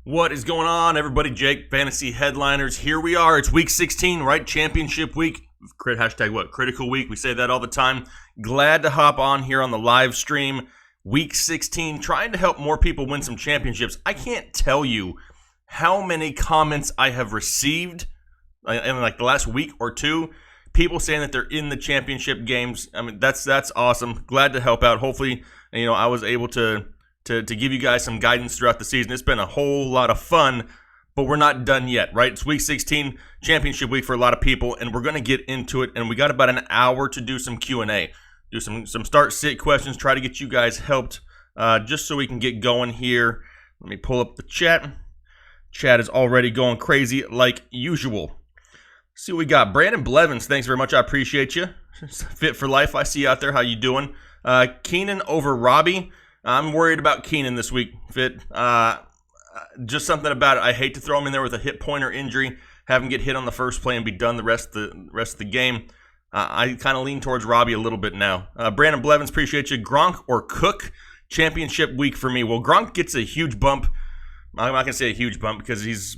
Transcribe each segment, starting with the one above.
What is going on, everybody? Jake, Fantasy Headliners. Here we are. It's week 16, right? Championship week. Hashtag what? Critical week. We say that all the time. Glad to hop on here on the live stream. Week 16, trying to help more people win some championships. I can't tell you how many comments I have received in like the last week or two. People saying that they're in the championship games. I mean, that's awesome. Glad to help out. Hopefully, I was able to give you guys some guidance throughout the season. It's been a whole lot of fun, but we're not done yet, right? It's week 16, championship week for a lot of people, and we're going to get into it, and we got about an hour to do some Q&A, do some start-sit questions, try to get you guys helped, just so we can get going here. Let me pull up the chat. Chat is already going crazy like usual. See what we got. Brandon Blevins, thanks very much. I appreciate you. Fit for life, I see you out there. How you doing? Keenan over Robbie. I'm worried about Keenan this week, Fit. Just something about it. I hate to throw him in there with a hit pointer injury, have him get hit on the first play and be done the rest of the game. I kind of lean towards Robbie a little bit now. Brandon Blevins, appreciate you. Gronk or Cook, championship week for me. Well, Gronk gets a huge bump. I'm not going to say a huge bump because he's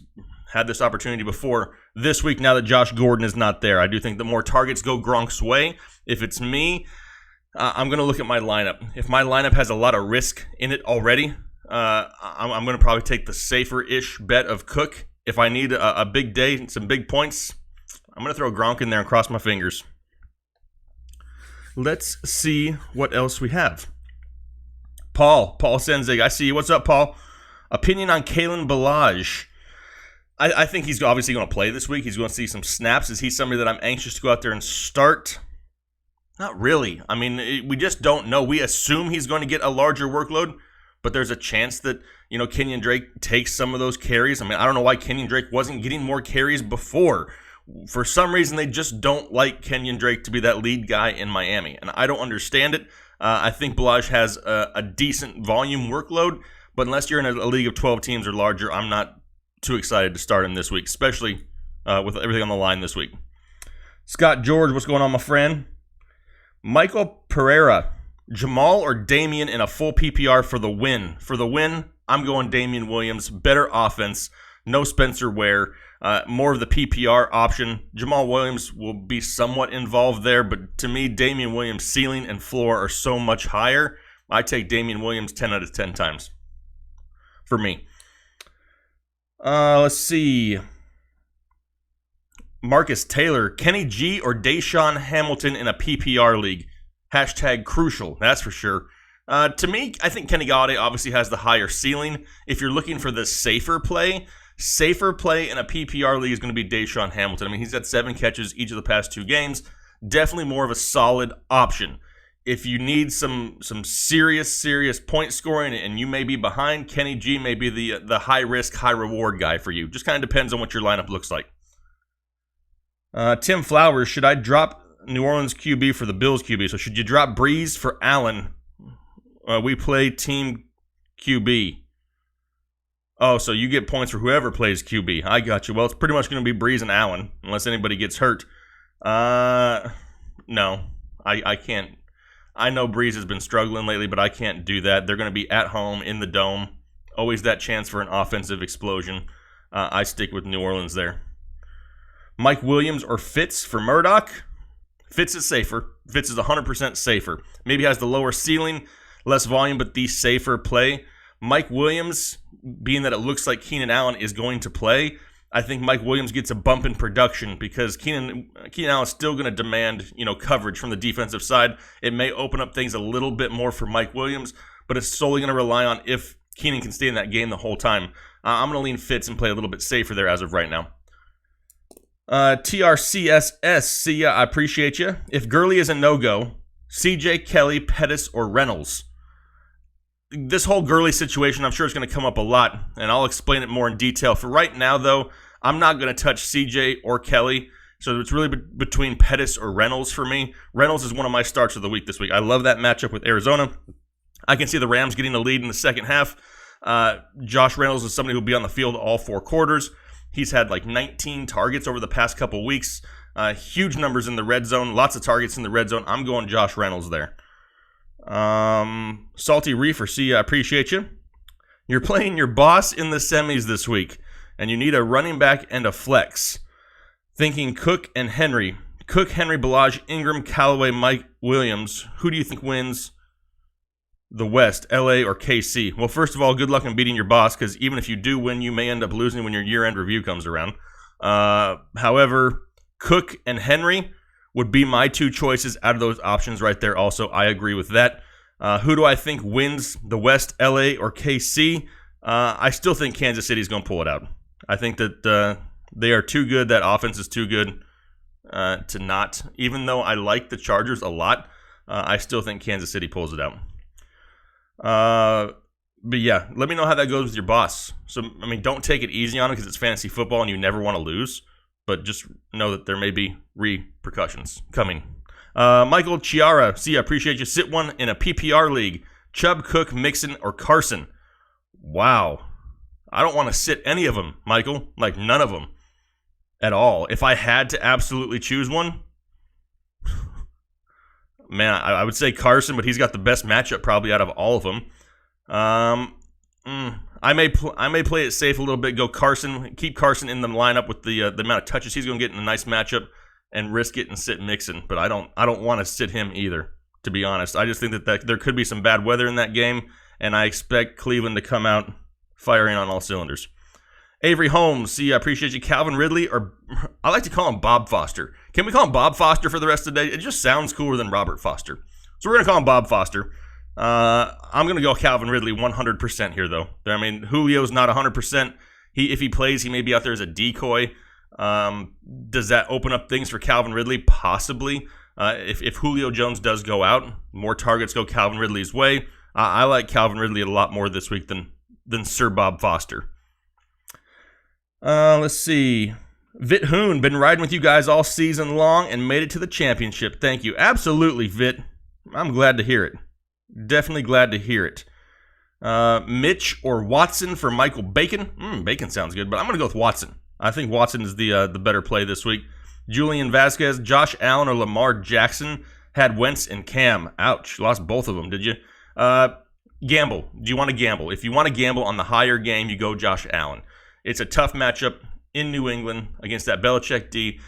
had this opportunity before. This week, now that Josh Gordon is not there, I do think the more targets go Gronk's way. If it's me, I'm going to look at my lineup. If my lineup has a lot of risk in it already, I'm going to probably take the safer-ish bet of Cook. If I need a big day and some big points, I'm going to throw Gronk in there and cross my fingers. Let's see what else we have. Paul Senzig, I see you. What's up, Paul? Opinion on Kalen Ballage. I think he's obviously going to play this week. He's going to see some snaps. Is he somebody that I'm anxious to go out there and start? Not really. I mean, we just don't know. We assume he's going to get a larger workload, but there's a chance that, Kenyon Drake takes some of those carries. I mean, I don't know why Kenyon Drake wasn't getting more carries before. For some reason, they just don't like Kenyon Drake to be that lead guy in Miami, and I don't understand it. I think Ballage has a decent volume workload, but unless you're in a league of 12 teams or larger, I'm not too excited to start him this week, especially with everything on the line this week. Scott George, what's going on, my friend? Michael Pereira, Jamal or Damian in a full PPR for the win. For the win, I'm going Damian Williams. Better offense, no Spencer Ware, more of the PPR option. Jamal Williams will be somewhat involved there, but to me, Damian Williams' ceiling and floor are so much higher. I take Damian Williams 10 out of 10 times for me. Let's see. Marcus Taylor, Kenny G or Deshaun Hamilton in a PPR league. Hashtag crucial, that's for sure. To me, I think Kenny Galladay obviously has the higher ceiling. If you're looking for the safer play in a PPR league is going to be Deshaun Hamilton. I mean, he's got 7 catches each of the past 2 games. Definitely more of a solid option. If you need some serious point scoring and you may be behind, Kenny G may be the high-risk, high-reward guy for you. Just kind of depends on what your lineup looks like. Tim Flowers, should I drop New Orleans QB for the Bills QB? So should you drop Breeze for Allen? We play team QB. Oh, so you get points for whoever plays QB. I got you. Well, it's pretty much going to be Breeze and Allen, unless anybody gets hurt. No, I can't. I know Breeze has been struggling lately, but I can't do that. They're going to be at home in the Dome. Always that chance for an offensive explosion. I stick with New Orleans there. Mike Williams or Fitz for Murdoch? Fitz is safer. Fitz is 100% safer. Maybe has the lower ceiling, less volume, but the safer play. Mike Williams, being that it looks like Keenan Allen is going to play, I think Mike Williams gets a bump in production because Keenan Allen is still going to demand, coverage from the defensive side. It may open up things a little bit more for Mike Williams, but it's solely going to rely on if Keenan can stay in that game the whole time. I'm going to lean Fitz and play a little bit safer there as of right now. TRCSS, see ya, I appreciate you. If Gurley is a no-go, CJ, Kelly, Pettis, or Reynolds. This whole Gurley situation, I'm sure it's going to come up a lot, and I'll explain it more in detail. For right now, though, I'm not going to touch CJ or Kelly, so it's really between Pettis or Reynolds for me. Reynolds is one of my starts of the week this week. I love that matchup with Arizona. I can see the Rams getting the lead in the second half. Josh Reynolds is somebody who will be on the field all 4 quarters. He's had like 19 targets over the past couple weeks. Huge numbers in the red zone. Lots of targets in the red zone. I'm going Josh Reynolds there. Salty Reefer, see, I appreciate you. You're playing your boss in the semis this week, and you need a running back and a flex. Thinking Cook and Henry. Cook, Henry, Ballage, Ingram, Callaway, Mike Williams. Who do you think wins the West, LA or KC? Well, first of all, good luck in beating your boss, because even if you do win, you may end up losing when your year-end review comes around. However, Cook and Henry would be my two choices out of those options right there. Also, I agree with that. Who do I think wins the West, LA or KC? I still think Kansas City's going to pull it out. I think that they are too good. That offense is too good to not. Even though I like the Chargers a lot, I still think Kansas City pulls it out. But yeah, let me know how that goes with your boss. So, I mean, don't take it easy on it because it's fantasy football and you never want to lose. But just know that there may be repercussions coming. Michael Chiara, I appreciate you. Sit one in a PPR league. Chubb, Cook, Mixon, or Carson. Wow. I don't want to sit any of them, Michael. Like, none of them at all. If I had to absolutely choose one, man, I would say Carson, but he's got the best matchup probably out of all of them. I may play it safe a little bit. Go Carson. Keep Carson in the lineup with the amount of touches he's going to get in a nice matchup, and risk it and sit Mixon. But I don't want to sit him either, to be honest. I just think that there could be some bad weather in that game, and I expect Cleveland to come out firing on all cylinders. Avery Holmes, I appreciate you. Calvin Ridley, or I like to call him Bob Foster. Can we call him Bob Foster for the rest of the day? It just sounds cooler than Robert Foster. So we're going to call him Bob Foster. I'm going to go Calvin Ridley 100% here, though. I mean, Julio's not 100%. If he plays, he may be out there as a decoy. Does that open up things for Calvin Ridley? Possibly. If Julio Jones does go out, more targets go Calvin Ridley's way. I like Calvin Ridley a lot more this week than Sir Bob Foster. Let's see. Vit Hoon, been riding with you guys all season long and made it to the championship. Thank you. Absolutely, Vit. I'm glad to hear it. Definitely glad to hear it. Mitch or Watson for Michael Bacon. Bacon sounds good, but I'm going to go with Watson. I think Watson is the better play this week. Julian Vasquez, Josh Allen, or Lamar Jackson. Had Wentz and Cam. Ouch. Lost both of them, did you? Gamble. Do you want to gamble? If you want to gamble on the higher game, you go Josh Allen. It's a tough matchup in New England against that Belichick D.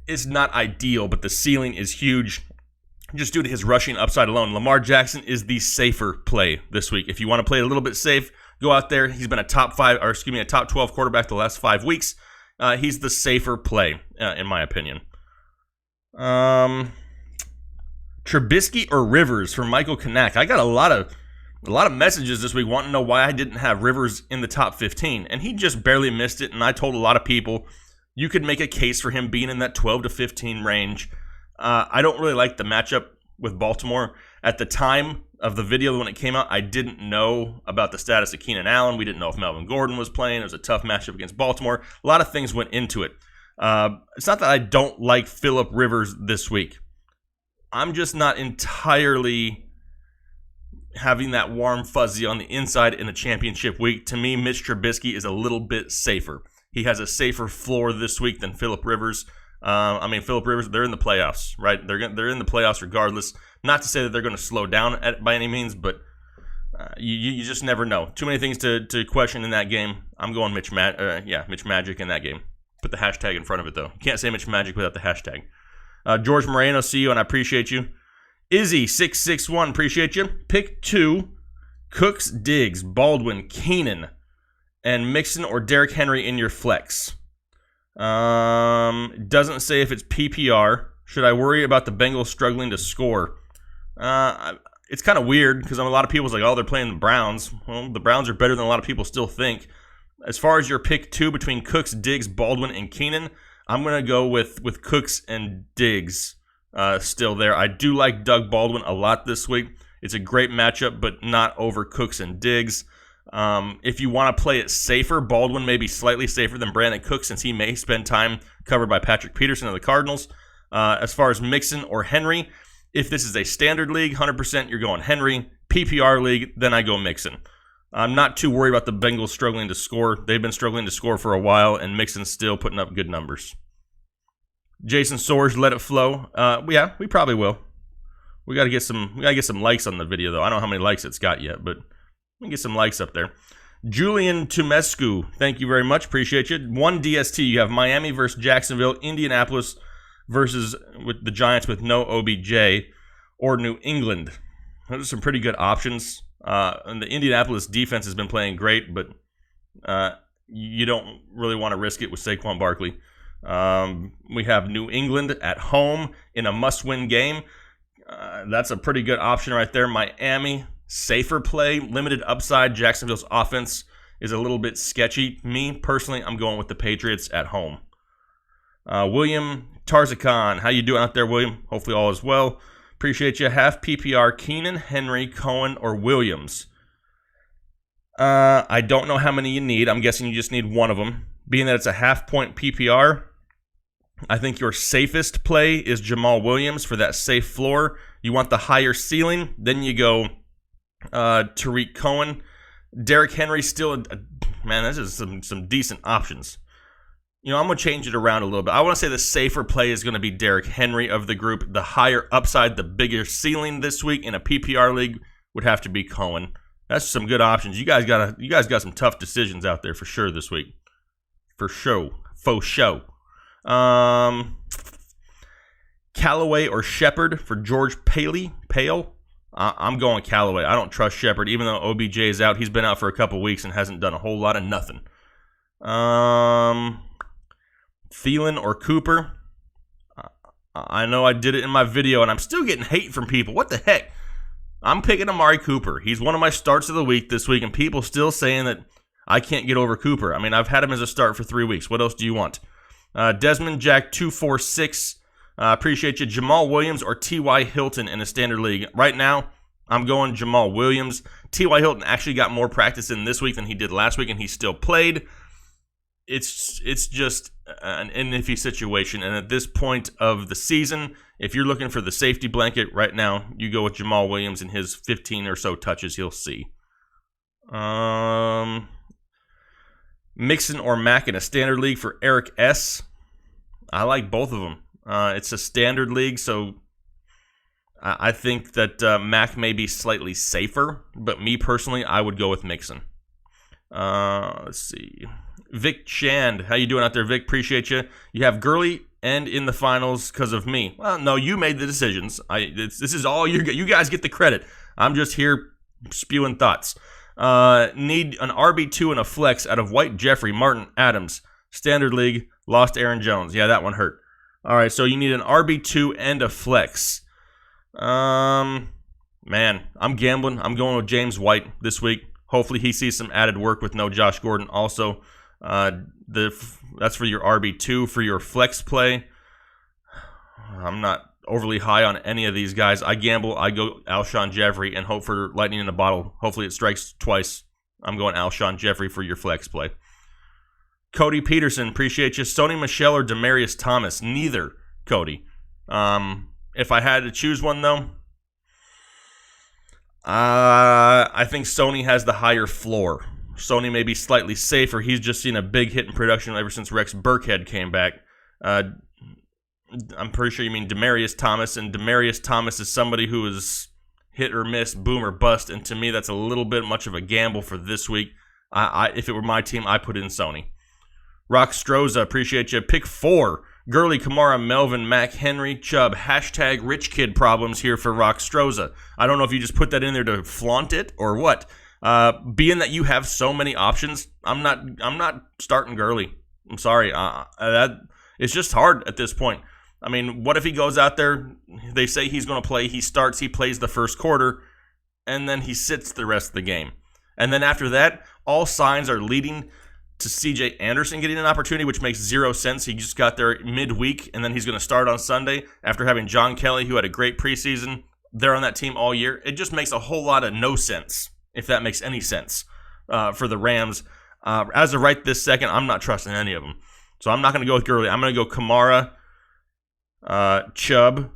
It's not ideal, but the ceiling is huge just due to his rushing upside alone. Lamar Jackson is the safer play this week. If you want to play a little bit safe, go out there. He's been a top 12 quarterback the last 5 weeks. He's the safer play, in my opinion. Trubisky or Rivers for Michael Kanak. I got a lot of messages this week wanting to know why I didn't have Rivers in the top 15, and he just barely missed it. And I told a lot of people you could make a case for him being in that 12 to 15 range. I don't really like the matchup with Baltimore. At the time of the video when it came out, I didn't know about the status of Keenan Allen. We didn't know if Melvin Gordon was playing. It was a tough matchup against Baltimore. A lot of things went into it. It's not that I don't like Phillip Rivers this week. I'm just not entirely having that warm fuzzy on the inside in a championship week. To me, Mitch Trubisky is a little bit safer. He has a safer floor this week than Phillip Rivers. Phillip Rivers, they're in the playoffs, right? They're in the playoffs regardless. Not to say that they're going to slow down by any means, but you just never know. Too many things to question in that game. I'm going Mitch Magic in that game. Put the hashtag in front of it, though. You can't say Mitch Magic without the hashtag. George Moreno, see you, and I appreciate you. Izzy661, appreciate you. Pick 2, Cooks, Diggs, Baldwin, Keenan, and Mixon or Derrick Henry in your flex. Doesn't say if it's PPR. Should I worry about the Bengals struggling to score? It's kind of weird because a lot of people's like, oh, they're playing the Browns. Well, the Browns are better than a lot of people still think. As far as your pick 2 between Cooks, Diggs, Baldwin, and Keenan, I'm going to go with Cooks and Diggs still there. I do like Doug Baldwin a lot this week. It's a great matchup, but not over Cooks and Diggs. If you want to play it safer, Baldwin may be slightly safer than Brandon Cooks since he may spend time covered by Patrick Peterson of the Cardinals. As far as Mixon or Henry, if this is a standard league, 100% you're going Henry. PPR league, then I go Mixon. I'm not too worried about the Bengals struggling to score. They've been struggling to score for a while, and Mixon's still putting up good numbers. Jason Soares, let it flow. Yeah, we probably will. We gotta get some likes on the video though. I don't know how many likes it's got yet, but we can get some likes up there. Julian Tumescu, thank you very much. Appreciate you. 1 DST. You have Miami versus Jacksonville, Indianapolis versus with the Giants with no OBJ, or New England. Those are some pretty good options. And the Indianapolis defense has been playing great, but you don't really want to risk it with Saquon Barkley. We have New England at home in a must-win game. That's a pretty good option right there. Miami, safer play, limited upside. Jacksonville's offense is a little bit sketchy. Me, personally, I'm going with the Patriots at home. William Tarzakan, how you doing out there, William? Hopefully all is well. Appreciate you. Half PPR, Keenan, Henry, Cohen, or Williams. I don't know how many you need. I'm guessing you just need one of them. Being that it's a half-point PPR, I think your safest play is Jamal Williams for that safe floor. You want the higher ceiling, then you go Tariq Cohen. Derrick Henry still, man, this is some decent options. You know, I'm going to change it around a little bit. I want to say the safer play is going to be Derrick Henry of the group. The higher upside, the bigger ceiling this week in a PPR league would have to be Cohen. That's some good options. You guys got some tough decisions out there for sure this week. For sure. Faux show. Callaway or Shepard for George Pale. I'm going Callaway. I don't trust Shepard, even though OBJ is out. He's been out for a couple weeks and hasn't done a whole lot of nothing. Thielen or Cooper. I know I did it in my video, and I'm still getting hate from people. What the heck? I'm picking Amari Cooper. He's one of my starts of the week this week, and people still saying that I can't get over Cooper. I mean, I've had him as a start for 3 weeks. What else do you want? Desmond Jack 246. Appreciate you. Jamal Williams or T.Y. Hilton in a standard league. Right now, I'm going Jamal Williams. T.Y. Hilton actually got more practice in this week than he did last week, and he still played. It's just an iffy situation, and at this point of the season, if you're looking for the safety blanket right now, you go with Jamal Williams and his 15 or so touches he'll see. Mixon or Mack in a standard league for Eric S. I like both of them. It's a standard league, so I think that Mack may be slightly safer, but me personally, I would go with Mixon. Let's see. Vic Shand, how you doing out there, Vic? Appreciate you. You have Gurley and in the finals because of me. Well, no, you made the decisions. This is all you guys get the credit. I'm just here spewing thoughts. Need an RB2 and a flex out of White, Jeffrey, Martin, Adams. Standard league, lost Aaron Jones. Yeah, that one hurt. All right, so you need an RB2 and a flex. Man, I'm gambling. I'm going with James White this week. Hopefully he sees some added work with no Josh Gordon also. That's for your RB2. For your flex play, I'm not overly high on any of these guys. I gamble. I go Alshon Jeffrey and hope for lightning in a bottle. Hopefully it strikes twice. I'm going Alshon Jeffrey for your flex play. Cody Peterson, appreciate you. Sony Michel or Demaryius Thomas? Neither, Cody. If I had to choose one, though, I think Sony has the higher floor. Sony may be slightly safer. He's just seen a big hit in production ever since Rex Burkhead came back. I'm pretty sure you mean Demaryius Thomas, and Demaryius Thomas is somebody who is hit or miss, boom or bust, and to me that's a little bit much of a gamble for this week. If it were my team, I put in Sony. Rock Stroza, appreciate you. Pick 4. Gurley, Kamara, Melvin, Mack, Henry, Chubb. Hashtag rich kid problems here for Rock Stroza. I don't know if you just put that in there to flaunt it or what. Being that you have so many options, I'm not starting Gurley. I'm sorry. It's just hard at this point. I mean, what if he goes out there, they say he's going to play, he starts, he plays the first quarter, and then he sits the rest of the game. And then after that, all signs are leading to C.J. Anderson getting an opportunity, which makes zero sense. He just got there midweek, and then he's going to start on Sunday after having John Kelly, who had a great preseason. They're on that team all year. It just makes a whole lot of no sense, if that makes any sense, for the Rams. As of right this second, I'm not trusting any of them. So I'm not going to go with Gurley. I'm going to go Kamara, Chubb,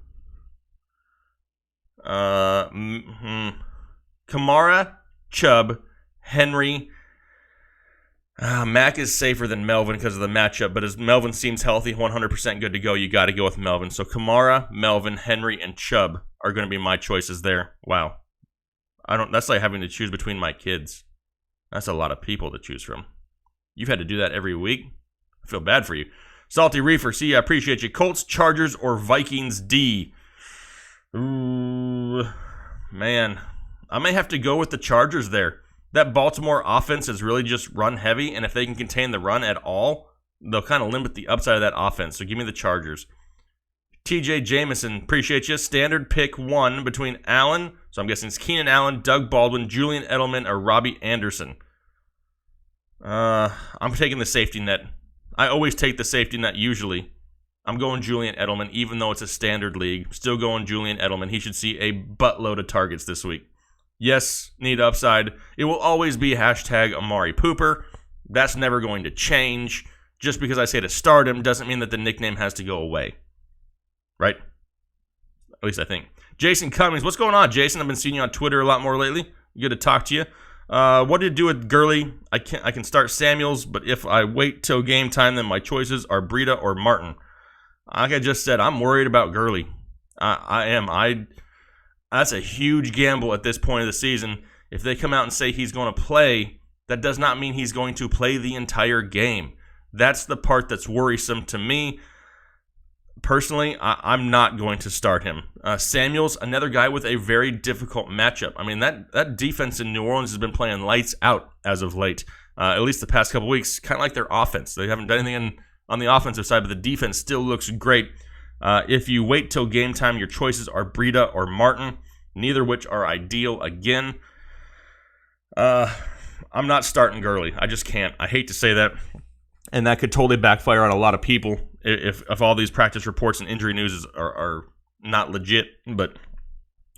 Kamara, Chubb, Henry. Mack is safer than Melvin because of the matchup, but as Melvin seems healthy, 100% good to go, you got to go with Melvin. So Kamara, Melvin, Henry, and Chubb are going to be my choices there. Wow. That's like having to choose between my kids. That's a lot of people to choose from. You've had to do that every week. I feel bad for you. Salty Reefer, see, I appreciate you. Colts, Chargers, or Vikings D? Ooh, man. I may have to go with the Chargers there. That Baltimore offense is really just run heavy, and if they can contain the run at all, they'll kind of limit the upside of that offense. So give me the Chargers. TJ Jameson, appreciate you. Standard pick 1 between Allen, so I'm guessing it's Keenan Allen, Doug Baldwin, Julian Edelman, or Robbie Anderson. I'm taking the safety net. I always take the safety net usually. I'm going Julian Edelman, even though it's a standard league. Still going Julian Edelman. He should see a buttload of targets this week. Yes, need upside. It will always be hashtag Amari Pooper. That's never going to change. Just because I say to start him doesn't mean that the nickname has to go away. Right? At least I think. Jason Cummings. What's going on, Jason? I've been seeing you on Twitter a lot more lately. Good to talk to you. What did you do with Gurley? I can start Samuels, but if I wait till game time, then my choices are Breida or Martin. Like I just said, I'm worried about Gurley. I am. That's a huge gamble at this point of the season. If they come out and say he's going to play, that does not mean he's going to play the entire game. That's the part that's worrisome to me. Personally, I'm not going to start him. Samuels, another guy with a very difficult matchup. I mean, that defense in New Orleans has been playing lights out as of late, at least the past couple weeks, kind of like their offense. They haven't done anything on the offensive side, but the defense still looks great. If you wait till game time, your choices are Breida or Martin, neither which are ideal again. I'm not starting Gurley. I just can't. I hate to say that. And that could totally backfire on a lot of people if all these practice reports and injury news are not legit. But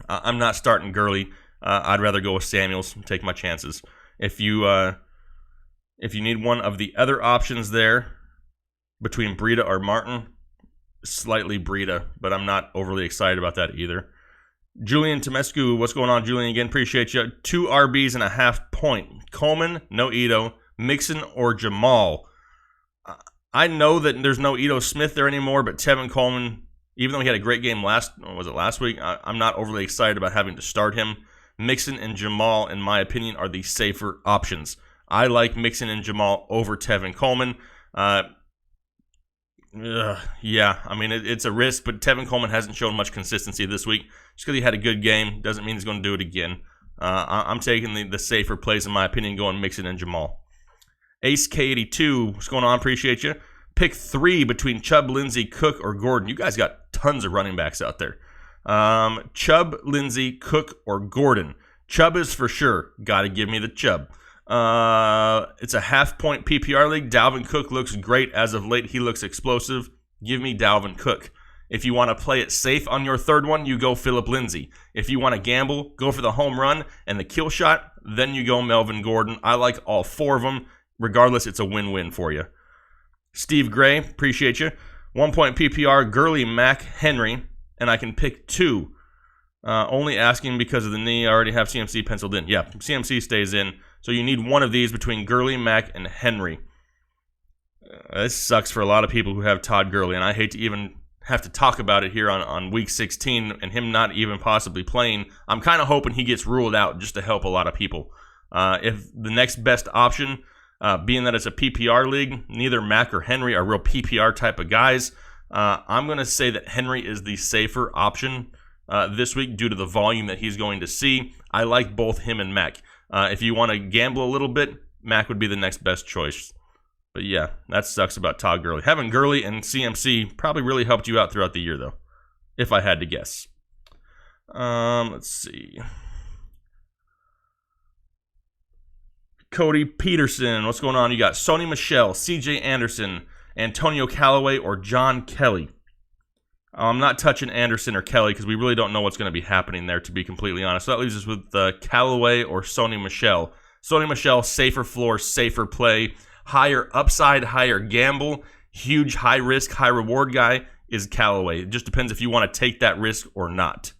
I'm not starting Gurley. I'd rather go with Samuels and take my chances. If you need one of the other options there between Breida or Martin, slightly Breida, but I'm not overly excited about that either. Julian Tomescu, what's going on, Julian? Again, appreciate you. 2 RBs and a half point. Coleman, no Ito. Mixon or Jamal. I know that there's no Ito Smith there anymore, but Tevin Coleman, even though he had a great game last week, I'm not overly excited about having to start him. Mixon and Jamal, in my opinion, are the safer options. I like Mixon and Jamal over Tevin Coleman. Yeah, I mean, it's a risk, but Tevin Coleman hasn't shown much consistency this week. Just because he had a good game doesn't mean he's going to do it again. I'm taking the safer plays, in my opinion, going Mixon and Jamal. Ace K82, what's going on? Appreciate you. Pick 3 between Chubb, Lindsey, Cook, or Gordon. You guys got tons of running backs out there. Chubb, Lindsey, Cook, or Gordon. Chubb is for sure. Got to give me the Chubb. It's a half-point PPR league. Dalvin Cook looks great as of late. He looks explosive. Give me Dalvin Cook. If you want to play it safe on your third one, you go Phillip Lindsay. If you want to gamble, go for the home run and the kill shot, then you go Melvin Gordon. I like all 4 of them. Regardless, it's a win-win for you. Steve Gray, appreciate you. 1-point PPR, Gurley, Mack, Henry, and I can pick 2. Only asking because of the knee. I already have CMC penciled in. Yeah, CMC stays in. So you need one of these between Gurley, Mack, and Henry. This sucks for a lot of people who have Todd Gurley, and I hate to even have to talk about it here on Week 16 and him not even possibly playing. I'm kind of hoping he gets ruled out just to help a lot of people. If the next best option, being that it's a PPR league, neither Mack or Henry are real PPR type of guys, I'm going to say that Henry is the safer option this week due to the volume that he's going to see. I like both him and Mack. If you want to gamble a little bit, Mack would be the next best choice. But yeah, that sucks about Todd Gurley. Having Gurley and CMC probably really helped you out throughout the year, though, if I had to guess. Let's see. Cody Peterson, what's going on? You got Sony Michel, CJ Anderson, Antonio Callaway, or John Kelly. I'm not touching Anderson or Kelly because we really don't know what's going to be happening there, to be completely honest. So that leaves us with Callaway or Sony Michel. Sony Michel, safer floor, safer play, higher upside, higher gamble, huge high risk, high reward guy is Callaway. It just depends if you want to take that risk or not.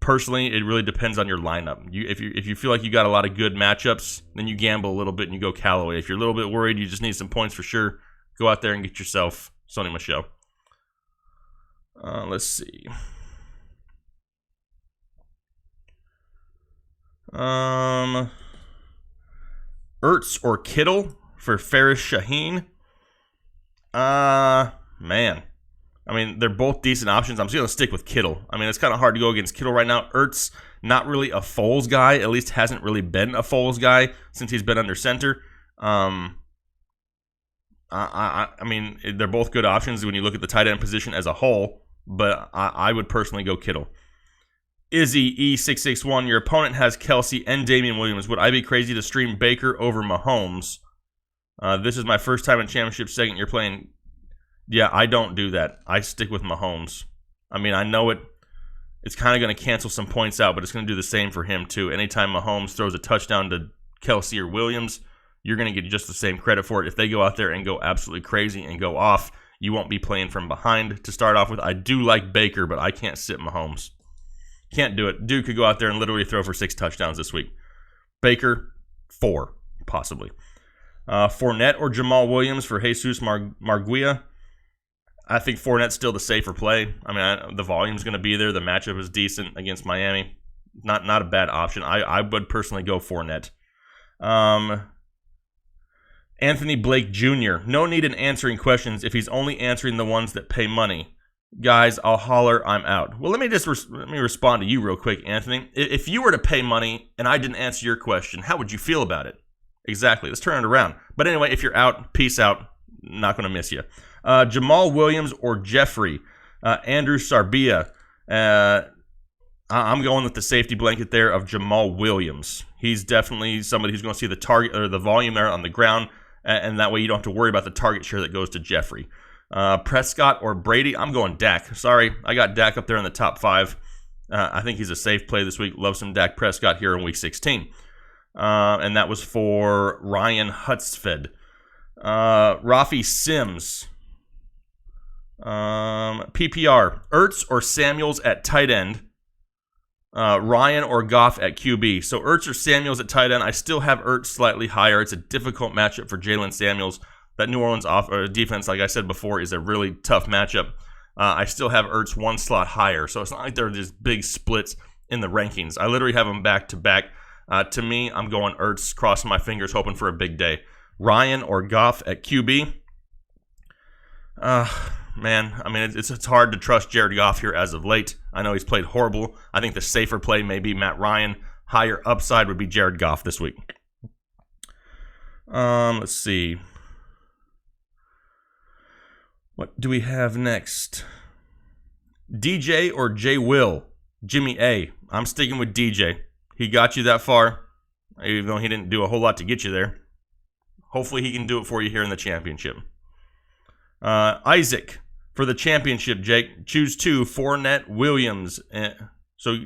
Personally, it really depends on your lineup. If you feel like you got a lot of good matchups, then you gamble a little bit and you go Callaway. If you're a little bit worried, you just need some points for sure, go out there and get yourself Sony Michel. Let's see. Ertz or Kittle for Ferris Shaheen. Man. I mean, they're both decent options. I'm just going to stick with Kittle. I mean, it's kind of hard to go against Kittle right now. Ertz, not really a Foles guy. At least hasn't really been a Foles guy since he's been under center. I mean, they're both good options when you look at the tight end position as a whole, but I would personally go Kittle. Izzy E661, your opponent has Kelsey and Damian Williams. Would I be crazy to stream Baker over Mahomes? This is my first time in championship segment. You're playing. Yeah, I don't do that. I stick with Mahomes. I mean, I know it's kind of going to cancel some points out, but it's going to do the same for him too. Anytime Mahomes throws a touchdown to Kelsey or Williams, you're going to get just the same credit for it. If they go out there and go absolutely crazy and go off, you won't be playing from behind to start off with. I do like Baker, but I can't sit Mahomes. Can't do it. Dude could go out there and literally throw for 6 touchdowns this week. Baker, 4, possibly. Fournette or Jamal Williams for Jesus Marguia. I think Fournette's still the safer play. I mean, the volume's going to be there. The matchup is decent against Miami. Not a bad option. I would personally go Fournette. Anthony Blake Jr. No need in answering questions if he's only answering the ones that pay money. Guys, I'll holler. I'm out. Well, let me respond to you real quick, Anthony. If you were to pay money and I didn't answer your question, how would you feel about it? Exactly. Let's turn it around. But anyway, if you're out, peace out. Not going to miss you. Jamal Williams or Jeffrey. Andrew Sarbia. I'm going with the safety blanket there of Jamal Williams. He's definitely somebody who's going to see the target or the volume there on the ground, and that way you don't have to worry about the target share that goes to Jeffrey. Prescott or Brady. I'm going Dak. Sorry, I got Dak up there in the top 5. I think he's a safe play this week. Love some Dak Prescott here in Week 16. And that was for Ryan Hutsfed. Rafi Sims. PPR. Ertz or Samuels at tight end. Ryan or Goff at QB. So Ertz or Samuels at tight end. I still have Ertz slightly higher. It's a difficult matchup for Jalen Samuels. That New Orleans defense, like I said before, is a really tough matchup. I still have Ertz 1 slot higher. So it's not like there are just big splits in the rankings. I literally have them back to back. To me, I'm going Ertz, crossing my fingers, hoping for a big day. Ryan or Goff at QB. Man, I mean, it's hard to trust Jared Goff here as of late. I know he's played horrible. I think the safer play may be Matt Ryan. Higher upside would be Jared Goff this week. Let's see. What do we have next? DJ or J. Will? Jimmy A. I'm sticking with DJ. He got you that far, even though he didn't do a whole lot to get you there. Hopefully he can do it for you here in the championship. Isaac, for the championship, Jake, choose 2, Fournette, Williams. So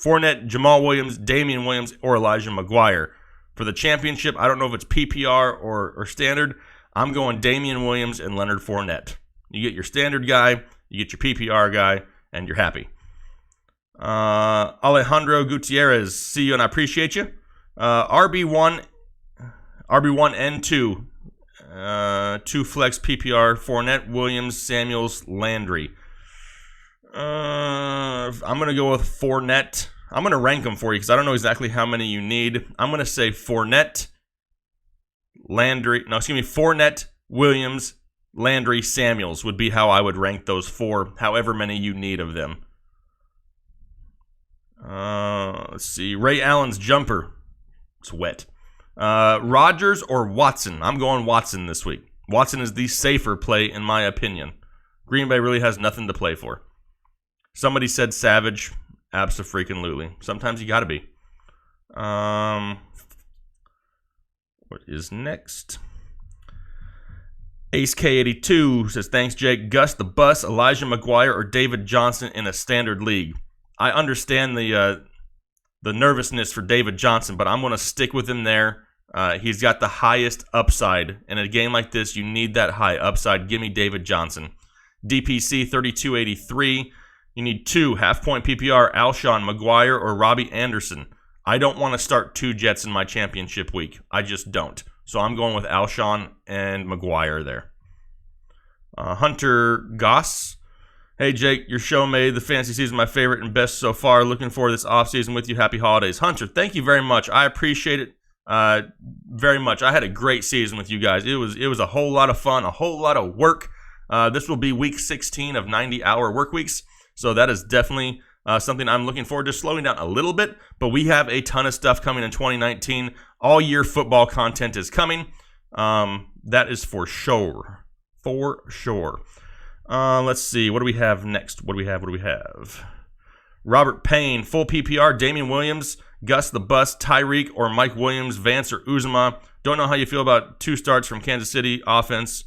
Fournette, Jamal Williams, Damian Williams, or Elijah McGuire. For the championship, I don't know if it's PPR or standard. I'm going Damian Williams and Leonard Fournette. You get your standard guy, you get your PPR guy, and you're happy. Alejandro Gutierrez, see you and I appreciate you. RB1 and 2. 2 flex PPR, Fournette, Williams, Samuels, Landry. I'm going to go with Fournette. I'm going to rank them for you because I don't know exactly how many you need. I'm going to say Fournette, Fournette, Williams, Landry, Samuels would be how I would rank those 4, however many you need of them. Let's see. Ray Allen's jumper. It's wet. Rodgers or Watson? I'm going Watson this week. Watson is the safer play in my opinion. Green Bay really has nothing to play for. Somebody said Savage. Abso-freaking-lutely. Sometimes you got to be. What is next? Ace K82 says, thanks, Jake. Gus the Bus, Elijah McGuire, or David Johnson in a standard league. I understand the nervousness for David Johnson, but I'm going to stick with him there. He's got the highest upside. In a game like this, you need that high upside. Give me David Johnson. DPC 3283. You need 2 half-point PPR, Alshon, McGuire, or Robbie Anderson. I don't want to start 2 Jets in my championship week. I just don't. So I'm going with Alshon and McGuire there. Hunter Goss. Hey, Jake, your show made the fantasy season my favorite and best so far. Looking forward to this offseason with you. Happy holidays. Hunter, thank you very much. I appreciate it very much. I had a great season with you guys. It was a whole lot of fun, a whole lot of work. This will be week 16 of 90-hour work weeks, so that is definitely something I'm looking forward to, slowing down a little bit, but we have a ton of stuff coming in 2019. All year football content is coming. That is for sure. For sure. Let's see. What do we have next? What do we have? Robert Payne, full PPR, Damian Williams, Gus the Bus, Tyreek, or Mike Williams, Vance, or Uzomah. Don't know how you feel about 2 starts from Kansas City offense,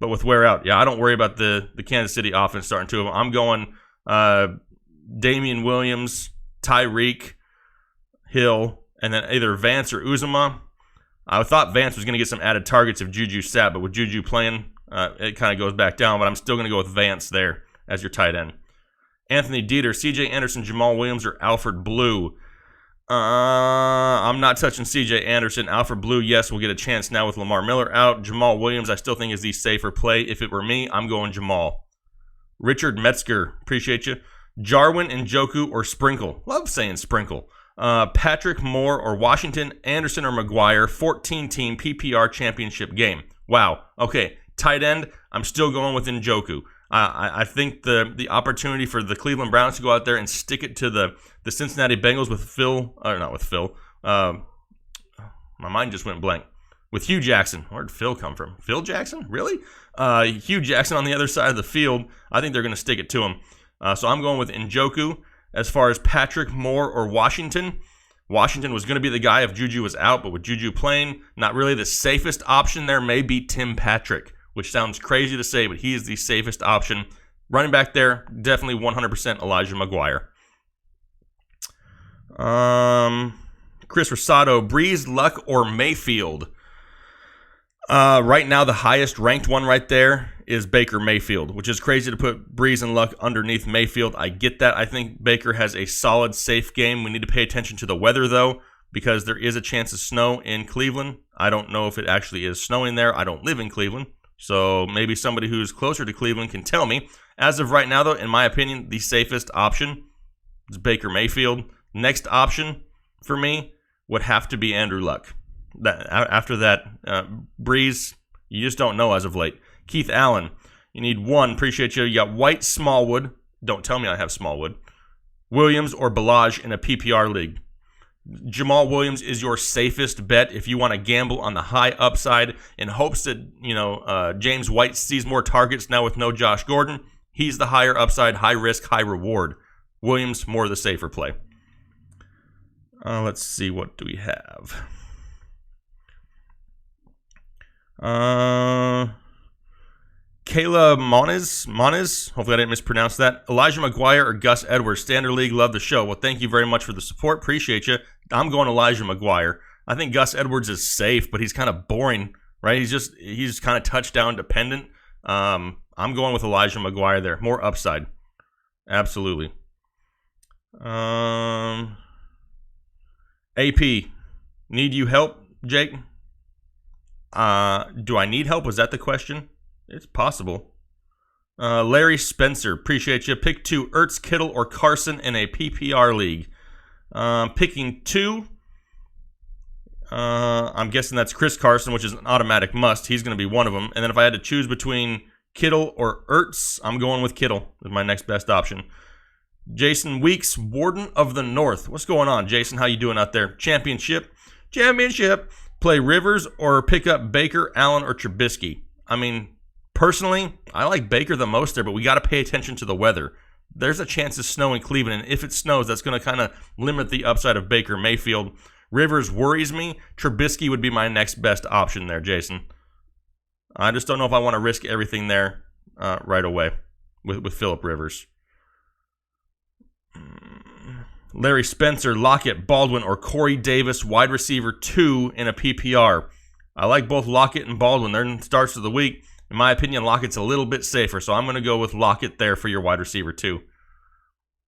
but with wear out. Yeah, I don't worry about the Kansas City offense starting 2 of them. I'm going Damian Williams, Tyreek, Hill, and then either Vance or Uzomah. I thought Vance was going to get some added targets if Juju sat, but with Juju playing, it kind of goes back down, but I'm still going to go with Vance there as your tight end. Anthony Dieter, CJ Anderson, Jamal Williams, or Alfred Blue. I'm not touching CJ Anderson. Alfred Blue, yes, will get a chance now with Lamar Miller out. Jamal Williams, I still think is the safer play. If it were me, I'm going Jamal. Richard Metzger, appreciate you. Jarwin, Njoku, or Sprinkle. Love saying Sprinkle. Patrick Moore or Washington, Anderson or McGuire, 14-team PPR championship game. Wow. Okay, tight end, I'm still going with Njoku. I think the opportunity for the Cleveland Browns to go out there and stick it to the Cincinnati Bengals with my mind just went blank. With Hugh Jackson. Where'd Phil come from? Phil Jackson? Really? Hugh Jackson on the other side of the field. I think they're going to stick it to him. So I'm going with Njoku. As far as Patrick Moore or Washington, Washington was going to be the guy if Juju was out, but with Juju playing, not really the safest option there may be Tim Patrick, which sounds crazy to say, but he is the safest option. Running back there, definitely 100% Elijah McGuire. Chris Rosado, Breeze, Luck, or Mayfield? Right now, the highest ranked one right there is Baker Mayfield, which is crazy to put Breeze and Luck underneath Mayfield. I get that. I think Baker has a solid, safe game. We need to pay attention to the weather, though, because there is a chance of snow in Cleveland. I don't know if it actually is snowing there. I don't live in Cleveland, so maybe somebody who's closer to Cleveland can tell me. As of right now, though, in my opinion, the safest option is Baker Mayfield. Next option for me would have to be Andrew Luck. After that, Breeze, you just don't know as of late. Keith Allen, you need one. Appreciate you. You got White, Smallwood. Don't tell me I have Smallwood. Williams or Balaj in a PPR league. Jamal Williams is your safest bet if you want to gamble on the high upside in hopes that James White sees more targets now with no Josh Gordon. He's the higher upside, high risk, high reward. Williams, more the safer play. Let's see, what do we have? Kayla Moniz, hopefully I didn't mispronounce that. Elijah McGuire or Gus Edwards, Standard League, love the show. Well, thank you very much for the support. Appreciate you. I'm going Elijah McGuire. I think Gus Edwards is safe, but he's kind of boring, right? He's kind of touchdown dependent. I'm going with Elijah McGuire there. More upside. Absolutely. AP, need you help, Jake? Do I need help? Was that the question? It's possible. Larry Spencer, appreciate you. Pick 2, Ertz, Kittle, or Carson in a PPR league. Picking 2. I'm guessing that's Chris Carson, which is an automatic must. He's going to be one of them. And then if I had to choose between Kittle or Ertz, I'm going with Kittle as my next best option. Jason Weeks, Warden of the North. What's going on, Jason? How you doing out there? Championship. Play Rivers or pick up Baker, Allen, or Trubisky. I mean, personally, I like Baker the most there, but we got to pay attention to the weather. There's a chance of snow in Cleveland, and if it snows, that's going to kind of limit the upside of Baker Mayfield. Rivers worries me. Trubisky would be my next best option there, Jason. I just don't know if I want to risk everything there right away with Phillip Rivers. Larry Spencer, Lockett, Baldwin, or Corey Davis, wide receiver 2 in a PPR. I like both Lockett and Baldwin. They're in starts of the week. In my opinion, Lockett's a little bit safer, so I'm going to go with Lockett there for your wide receiver 2.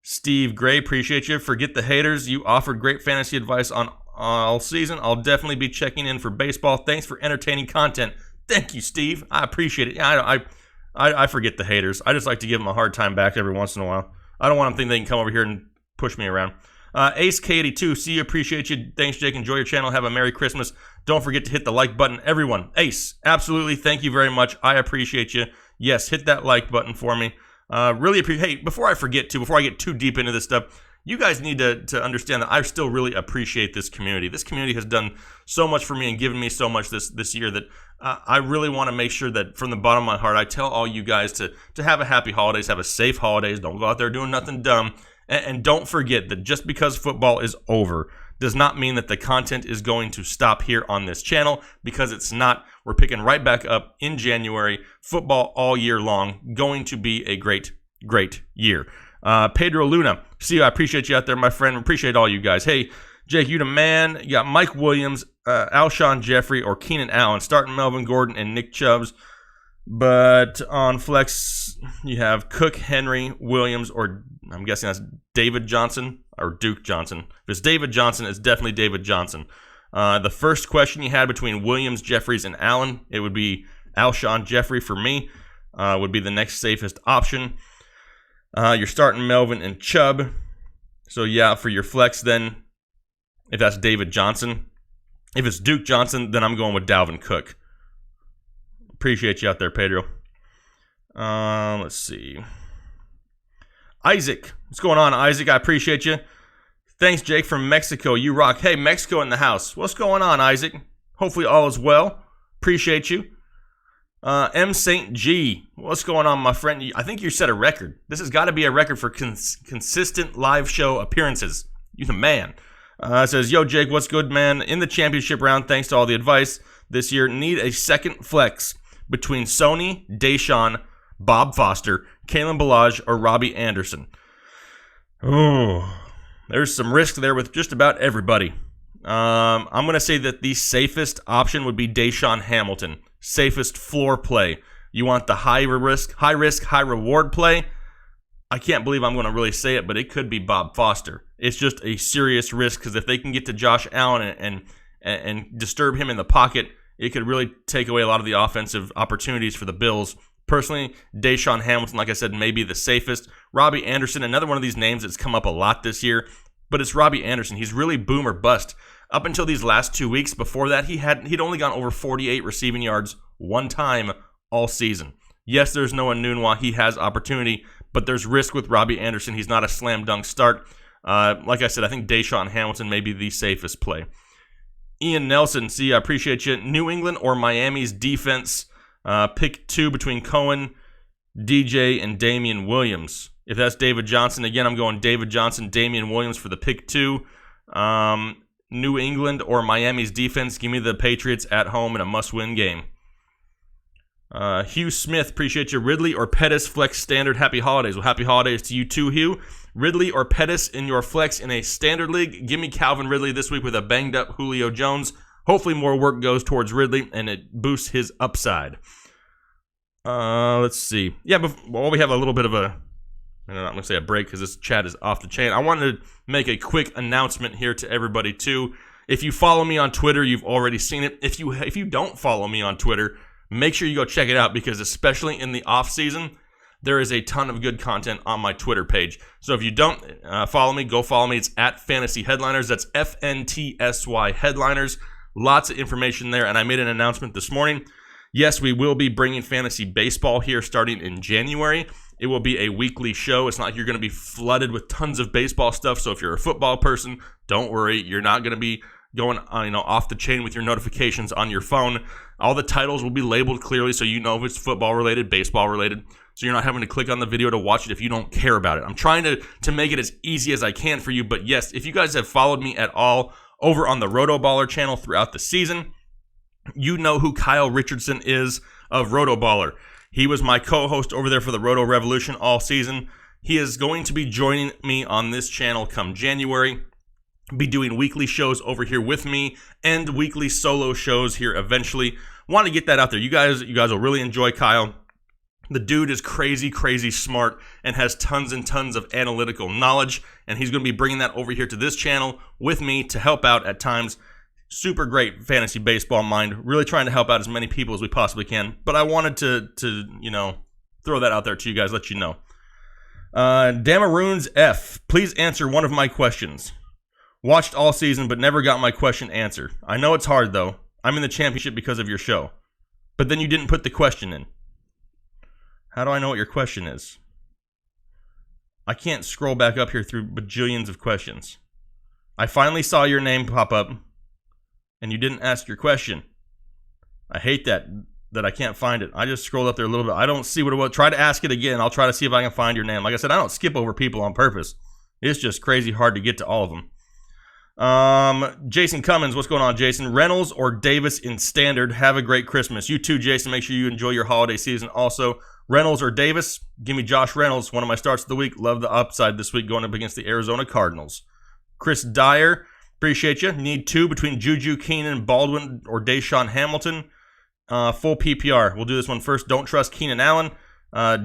Steve Gray, appreciate you. Forget the haters. You offered great fantasy advice on all season. I'll definitely be checking in for baseball. Thanks for entertaining content. Thank you, Steve. I appreciate it. I forget the haters. I just like to give them a hard time back every once in a while. I don't want them to think they can come over here and push me around. Ace K82, see you, appreciate you. Thanks, Jake. Enjoy your channel. Have a Merry Christmas. Don't forget to hit the like button. Everyone, Ace, absolutely. Thank you very much. I appreciate you. Yes, hit that like button for me. Really appreciate. Hey, before I forget to, before I get too deep into this stuff, you guys need to understand that I still really appreciate this community. This community has done so much for me and given me so much this year that I really want to make sure that from the bottom of my heart, I tell all you guys to have a happy holidays, have a safe holidays. Don't go out there doing nothing dumb. And don't forget that just because football is over does not mean that the content is going to stop here on this channel, because it's not. We're picking right back up in January. Football all year long. Going to be a great, great year. Pedro Luna, see you. I appreciate you out there, my friend. Appreciate all you guys. Hey, Jake, you the man. You got Mike Williams, Alshon Jeffrey, or Keenan Allen. Starting Melvin Gordon and Nick Chubbs. But on flex, you have Cook, Henry, Williams, or I'm guessing that's David Johnson or Duke Johnson. If it's David Johnson, it's definitely David Johnson. The first question you had between Williams, Jeffries, and Allen, it would be Alshon Jeffrey for me. Would be the next safest option. You're starting Melvin and Chubb. So yeah, for your flex then, if that's David Johnson. If it's Duke Johnson, then I'm going with Dalvin Cook. Appreciate you out there, Pedro. Let's see. Isaac. What's going on, Isaac? I appreciate you. Thanks, Jake, from Mexico. You rock. Hey, Mexico in the house. What's going on, Isaac? Hopefully all is well. Appreciate you. M. St. G. What's going on, my friend? I think you set a record. This has got to be a record for consistent live show appearances. You're the man. Says, yo, Jake, what's good, man? In the championship round, thanks to all the advice this year, need a second flex between Sony, Deshaun, Bob Foster, Kalen Ballage, or Robbie Anderson. Oh, there's some risk there with just about everybody. I'm going to say that the safest option would be Deshaun Hamilton. Safest floor play. You want the high risk, high reward play? I can't believe I'm going to really say it, but it could be Bob Foster. It's just a serious risk, because if they can get to Josh Allen and disturb him in the pocket, it could really take away a lot of the offensive opportunities for the Bills. Personally, Deshaun Hamilton, like I said, may be the safest. Robbie Anderson, another one of these names that's come up a lot this year, but it's Robbie Anderson. He's really boom or bust. Up until these last 2 weeks, before that, he'd only gone over 48 receiving yards one time all season. Yes, there's Noah Nunwa. He has opportunity, but there's risk with Robbie Anderson. He's not a slam dunk start. Like I said, I think Deshaun Hamilton may be the safest play. Ian Nelson, see, I appreciate you. New England or Miami's defense? Pick two between Cohen, DJ, and Damian Williams. If that's David Johnson, again, I'm going David Johnson, Damian Williams for the pick two. New England or Miami's defense? Give me the Patriots at home in a must-win game. Hugh Smith, appreciate you. Ridley or Pettis, flex standard. Happy holidays. Well, happy holidays to you too, Hugh. Ridley or Pettis in your flex in a standard league? Give me Calvin Ridley this week with a banged-up Julio Jones. Hopefully more work goes towards Ridley, and it boosts his upside. Let's see. Yeah, while we have a little bit of a, I'm not going to say a break because this chat is off the chain, I wanted to make a quick announcement here to everybody too. If you follow me on Twitter, you've already seen it. If you don't follow me on Twitter, make sure you go check it out, because especially in the off season, there is a ton of good content on my Twitter page. So if you don't follow me, go follow me. It's at Fantasy Headliners. That's FNTSY Headliners. Lots of information there, and I made an announcement this morning. Yes, we will be bringing fantasy baseball here starting in January. It will be a weekly show. It's not like you're going to be flooded with tons of baseball stuff. So if you're a football person, don't worry. You're not going to be going off the chain with your notifications on your phone. All the titles will be labeled clearly so you know if it's football related, baseball related. So you're not having to click on the video to watch it if you don't care about it. I'm trying to make it as easy as I can for you. But yes, if you guys have followed me at all over on the RotoBaller channel throughout the season, you know who Kyle Richardson is of RotoBaller. He was my co-host over there for the Roto Revolution all season. He is going to be joining me on this channel come January. Be doing weekly shows over here with me and weekly solo shows here eventually. Want to get that out there. You guys will really enjoy Kyle. The dude is crazy, crazy smart and has tons and tons of analytical knowledge, and he's going to be bringing that over here to this channel with me to help out at times. Super great fantasy baseball mind, really trying to help out as many people as we possibly can. But I wanted to throw that out there to you guys, let you know. Damaroons F, please answer one of my questions. Watched all season, but never got my question answered. I know it's hard, though. I'm in the championship because of your show. But then you didn't put the question in. How do I know what your question is? I can't scroll back up here through bajillions of questions. I finally saw your name pop up, and you didn't ask your question. I hate that I can't find it. I just scrolled up there a little bit. I don't see what it was. Try to ask it again. I'll try to see if I can find your name. Like I said, I don't skip over people on purpose. It's just crazy hard to get to all of them. Jason Cummins, what's going on, Jason? Reynolds or Davis in standard? Have a great Christmas. You too, Jason. Make sure you enjoy your holiday season. Also, Reynolds or Davis? Give me Josh Reynolds, one of my starts of the week. Love the upside this week going up against the Arizona Cardinals. Chris Dyer, appreciate you. Need two between Juju, Keenan, Baldwin, or Deshaun Hamilton. Full PPR. We'll do this one first. Don't trust Keenan Allen.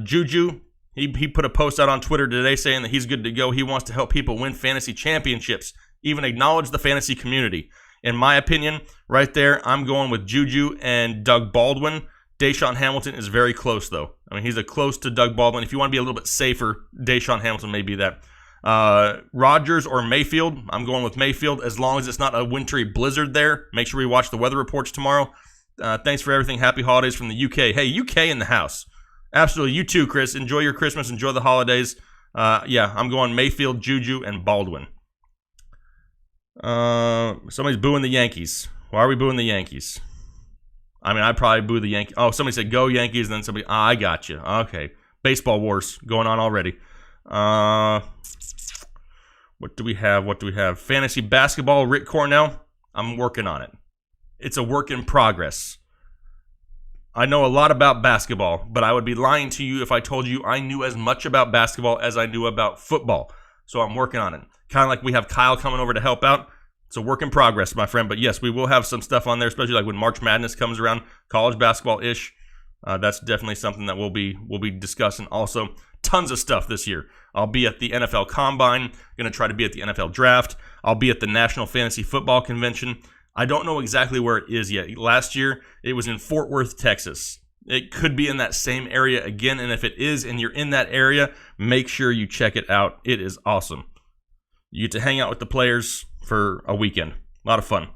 Juju, he put a post out on Twitter today saying that he's good to go. He wants to help people win fantasy championships. Even acknowledge the fantasy community. In my opinion, right there, I'm going with Juju and Doug Baldwin. Deshaun Hamilton is very close, though. I mean, he's a close to Doug Baldwin. If you want to be a little bit safer, Deshaun Hamilton may be that. Rodgers or Mayfield? I'm going with Mayfield as long as it's not a wintry blizzard there. Make sure we watch the weather reports tomorrow. Thanks for everything. Happy holidays from the UK. Hey, UK in the house. Absolutely. You too, Chris. Enjoy your Christmas. Enjoy the holidays. Yeah, I'm going Mayfield, Juju, and Baldwin. Somebody's booing the Yankees. Why are we booing the Yankees? I mean, I'd probably boo the Yankees. Oh, somebody said go Yankees, and then somebody, I got you. Okay. Baseball wars going on already. What do we have? Fantasy basketball, Rick Cornell. I'm working on it. It's a work in progress. I know a lot about basketball, but I would be lying to you if I told you I knew as much about basketball as I knew about football. So I'm working on it. Kind of like we have Kyle coming over to help out. It's a work in progress, my friend. But yes, we will have some stuff on there, especially like when March Madness comes around, college basketball-ish. That's definitely something that we'll be discussing. Also, tons of stuff this year. I'll be at the NFL Combine. Going to try to be at the NFL Draft. I'll be at the National Fantasy Football Convention. I don't know exactly where it is yet. Last year, it was in Fort Worth, Texas. It could be in that same area again, and if it is and you're in that area, make sure you check it out. It is awesome. You get to hang out with the players for a weekend. A lot of fun.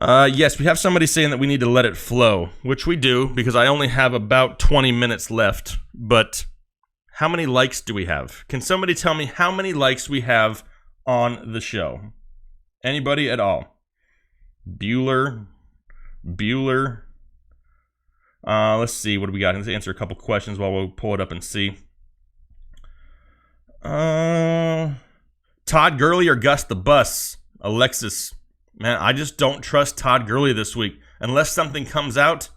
Yes, we have somebody saying that we need to let it flow, which we do because I only have about 20 minutes left. But how many likes do we have? Can somebody tell me how many likes we have on the show? Anybody at all? Bueller. Let's see. What do we got? Let's answer a couple questions while we'll pull it up and see. Todd Gurley or Gus the Bus? Alexis. Man, I just don't trust Todd Gurley this week. Unless something comes out,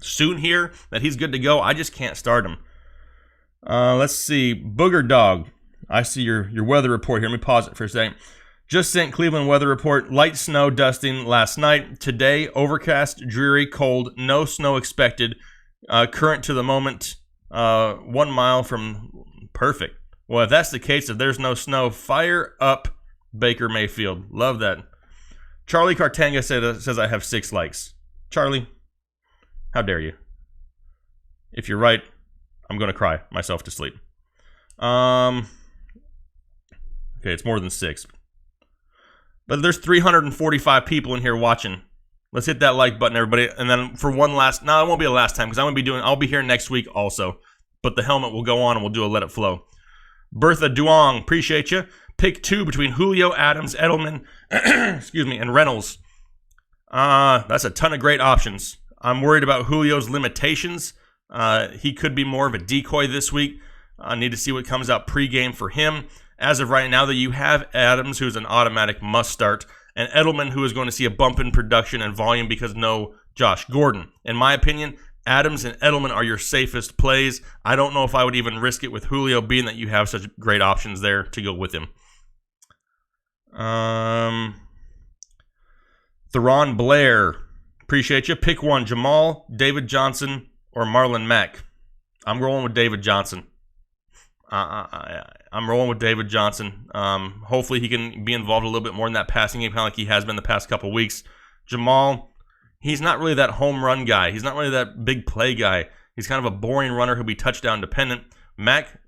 soon here that he's good to go, I just can't start him. Let's see. Booger Dog. I see your weather report here. Let me pause it for a second. Just sent Cleveland weather report. Light snow dusting last night. Today, overcast, dreary, cold. No snow expected. Current to the moment, 1 mile from perfect. Well, if that's the case, if there's no snow, fire up Baker Mayfield. Love that. Charlie Cartanga says I have 6 likes. Charlie, how dare you? If you're right, I'm going to cry myself to sleep. Okay, it's more than 6. But there's 345 people in here watching. Let's hit that like button, everybody. And then for one last... No, it won't be a last time because I'll be here next week also. But the helmet will go on and we'll do a Let It Flow. Bertha Duong, appreciate you. Pick 2 between Julio, Adams, Edelman, and Reynolds. That's a ton of great options. I'm worried about Julio's limitations. He could be more of a decoy this week. I need to see what comes out pregame for him. As of right now, that you have Adams, who's an automatic must start, and Edelman, who is going to see a bump in production and volume because no Josh Gordon. In my opinion, Adams and Edelman are your safest plays. I don't know if I would even risk it with Julio, being that you have such great options there to go with him. Theron Blair, appreciate you. Pick 1, Jamal, David Johnson, or Marlon Mack. I'm rolling with David Johnson. I'm rolling with David Johnson. Hopefully he can be involved a little bit more in that passing game, kind of like he has been the past couple weeks. Jamal, he's not really that home run guy. He's not really that big play guy. He's kind of a boring runner who'll be touchdown dependent. Mac,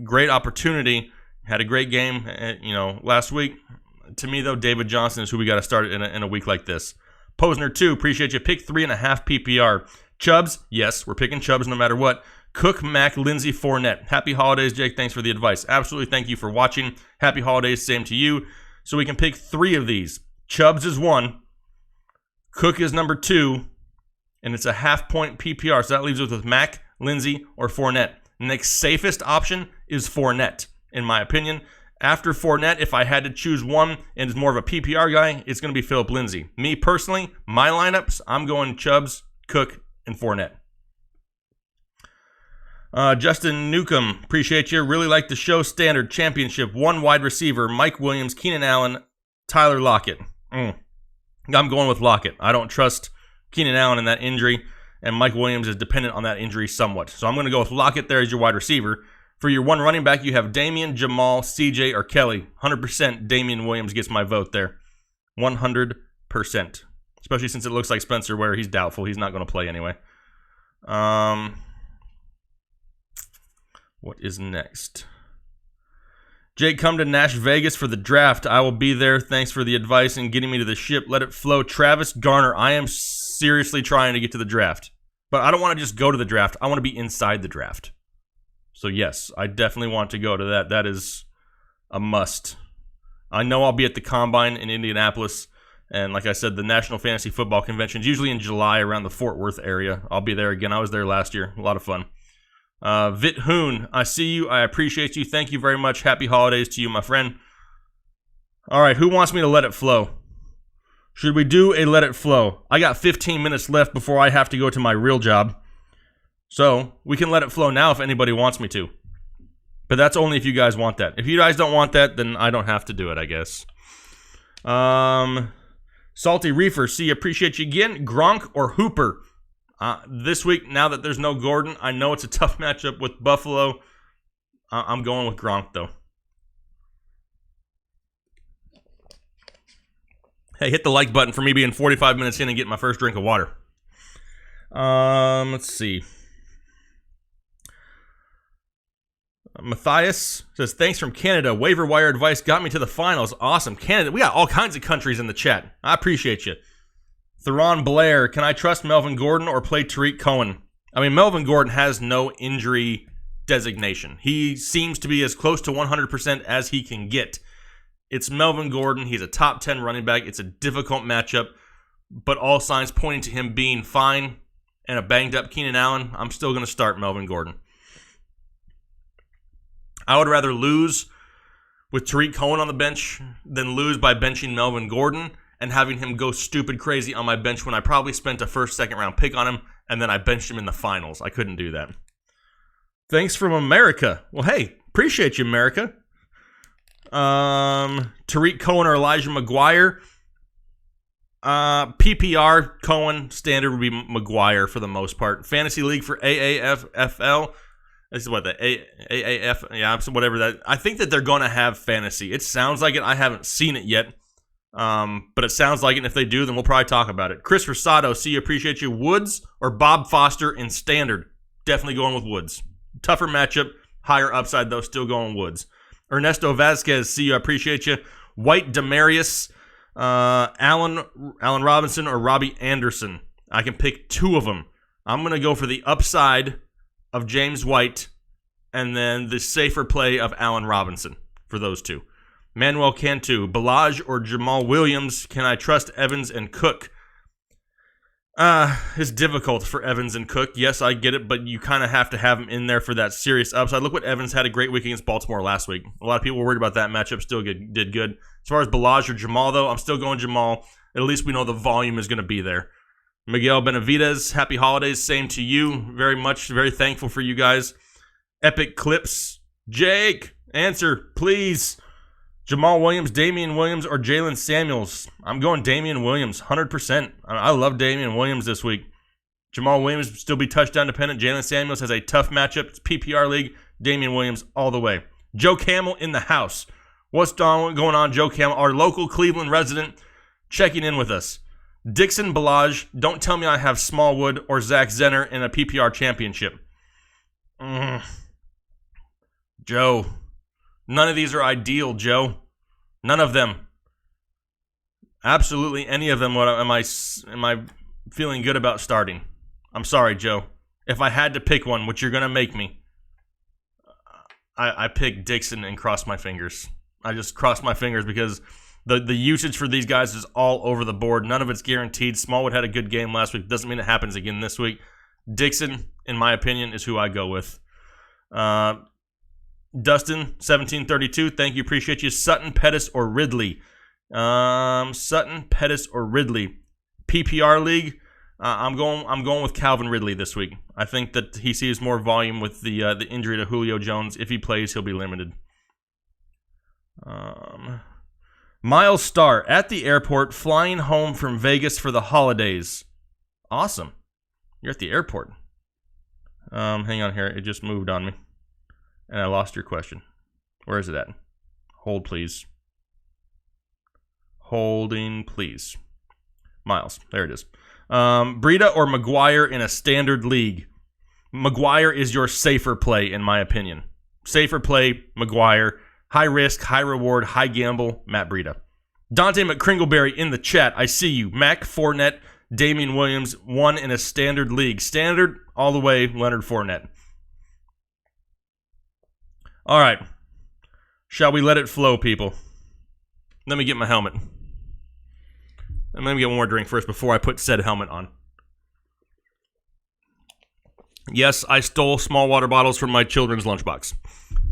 great opportunity. Had a great game, last week. To me, though, David Johnson is who we got to start in a week like this. Posner 2, appreciate you. Pick 3.5 PPR. Chubbs, yes, we're picking Chubbs no matter what. Cook, Mac, Lindsey, Fournette. Happy holidays, Jake. Thanks for the advice. Absolutely, thank you for watching. Happy holidays, same to you. So we can pick 3 of these. Chubbs is 1. Cook is number 2. And it's a half-point PPR. So that leaves us with Mac, Lindsey, or Fournette. The next safest option is Fournette, in my opinion. After Fournette, if I had to choose one and is more of a PPR guy, it's going to be Phillip Lindsay. Me personally, my lineups, I'm going Chubbs, Cook, and Fournette. Justin Newcomb, appreciate you. Really like the show. Standard championship, 1 wide receiver, Mike Williams, Keenan Allen, Tyler Lockett. I'm going with Lockett. I don't trust Keenan Allen in that injury, and Mike Williams is dependent on that injury somewhat. So I'm going to go with Lockett there as your wide receiver. For your 1 running back, you have Damian, Jamal, CJ, or Kelly. 100% Damian Williams gets my vote there. 100%. Especially since it looks like Spencer Ware, he's doubtful. He's not going to play anyway. What is next? Jake, come to Nash Vegas for the draft. I will be there. Thanks for the advice and getting me to the ship. Let it flow. Travis Garner, I am seriously trying to get to the draft. But I don't want to just go to the draft. I want to be inside the draft. So yes, I definitely want to go to that. That is a must. I know I'll be at the Combine in Indianapolis. And like I said, the National Fantasy Football Convention is usually in July around the Fort Worth area. I'll be there again. I was there last year. A lot of fun. Vit Hoon, I see you. I appreciate you. Thank you very much. Happy holidays to you, my friend. All right, who wants me to let it flow? Should we do a let it flow? I got 15 minutes left before I have to go to my real job. So we can let it flow now if anybody wants me to. But that's only if you guys want that. If you guys don't want that, then I don't have to do it, I guess. Salty Reefer, see, appreciate you again. Gronk or Hooper? This week, now that there's no Gordon, I know it's a tough matchup with Buffalo. I'm going with Gronk, though. Hey, hit the like button for me being 45 minutes in and getting my first drink of water. Let's see. Matthias says, thanks from Canada. Waiver wire advice got me to the finals. Awesome. Canada. We got all kinds of countries in the chat. I appreciate you. Theron Blair, can I trust Melvin Gordon or play Tariq Cohen? I mean, Melvin Gordon has no injury designation. He seems to be as close to 100% as he can get. It's Melvin Gordon. He's a top 10 running back. It's a difficult matchup, but all signs pointing to him being fine. And a banged up Keenan Allen, I'm still going to start Melvin Gordon. I would rather lose with Tariq Cohen on the bench than lose by benching Melvin Gordon and having him go stupid crazy on my bench when I probably spent a first, second round pick on him, and then I benched him in the finals. I couldn't do that. Thanks from America. Well, hey, appreciate you, America. Tariq Cohen or Elijah McGuire? PPR, Cohen, standard would be McGuire for the most part. Fantasy League for AAFFL. This is what the AAF, yeah, whatever that. I think that they're going to have fantasy. It sounds like it. I haven't seen it yet, but it sounds like it. And if they do, then we'll probably talk about it. Chris Rosado, see you, appreciate you. Woods or Bob Foster in standard? Definitely going with Woods. Tougher matchup, higher upside though. Still going Woods. Ernesto Vasquez, see you, appreciate you. White Demarius, Allen Robinson or Robbie Anderson. I can pick 2 of them. I'm going to go for the upside of James White, and then the safer play of Allen Robinson for those 2. Manuel Cantu, Balaj or Jamal Williams. Can I trust Evans and Cook? It's difficult for Evans and Cook. Yes, I get it, but you kind of have to have them in there for that serious upside. Look what Evans had a great week against Baltimore last week. A lot of people were worried about that matchup. Still did good. As far as Balaj or Jamal, though, I'm still going Jamal. At least we know the volume is going to be there. Miguel Benavidez, happy holidays. Same to you. Very much, very thankful for you guys. Epic Clips. Jake, answer, please. Jamal Williams, Damian Williams, or Jalen Samuels? I'm going Damian Williams, 100%. I love Damian Williams this week. Jamal Williams will still be touchdown dependent. Jalen Samuels has a tough matchup. It's PPR league. Damian Williams all the way. Joe Camel in the house. What's going on, Joe Camel? Our local Cleveland resident checking in with us. Dixon, Balaj, don't tell me I have Smallwood or Zach Zenner in a PPR championship. Joe, none of these are ideal, Joe. None of them. Absolutely any of them am I feeling good about starting. I'm sorry, Joe. If I had to pick one, which you're going to make me, I pick Dixon and cross my fingers. I just cross my fingers because the usage for these guys is all over the board. None of it's guaranteed. Smallwood had a good game last week. Doesn't mean it happens again this week. Dixon, in my opinion, is who I go with. Dustin, 1732, thank you, appreciate you. Sutton, Pettis, or Ridley? Sutton, Pettis, or Ridley? PPR league, I'm going with Calvin Ridley this week. I think that he sees more volume with the injury to Julio Jones. If he plays, he'll be limited. Miles Starr, at the airport, flying home from Vegas for the holidays. Awesome. You're at the airport. Hang on here. It just moved on me. And I lost your question. Where is it at? Hold, please. Holding, please. Miles. There it is. Breida or McGuire in a standard league? McGuire is your safer play, in my opinion. Safer play, McGuire. High risk, high reward, high gamble, Matt Breida. Dante McCringleberry in the chat. I see you. Mac, Fournette, Damian Williams, one in a standard league. Standard, all the way, Leonard Fournette. All right. Shall we let it flow, people? Let me get my helmet. And let me get one more drink first before I put said helmet on. Yes, I stole small water bottles from my children's lunchbox.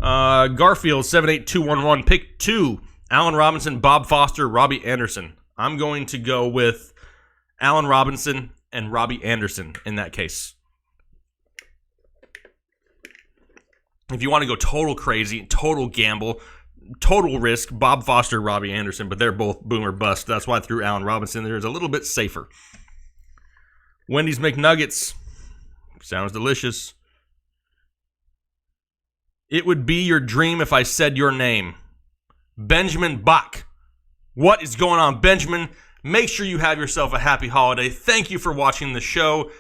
Garfield, 78211, pick 2. Allen Robinson, Bob Foster, Robbie Anderson. I'm going to go with Allen Robinson and Robbie Anderson in that case. If you want to go total crazy, total gamble, total risk, Bob Foster, Robbie Anderson, but they're both boom or bust. That's why I threw Allen Robinson there. It's a little bit safer. Wendy's McNuggets. Sounds delicious. It would be your dream if I said your name. Benjamin Bach. What is going on, Benjamin? Make sure you have yourself a happy holiday. Thank you for watching the show.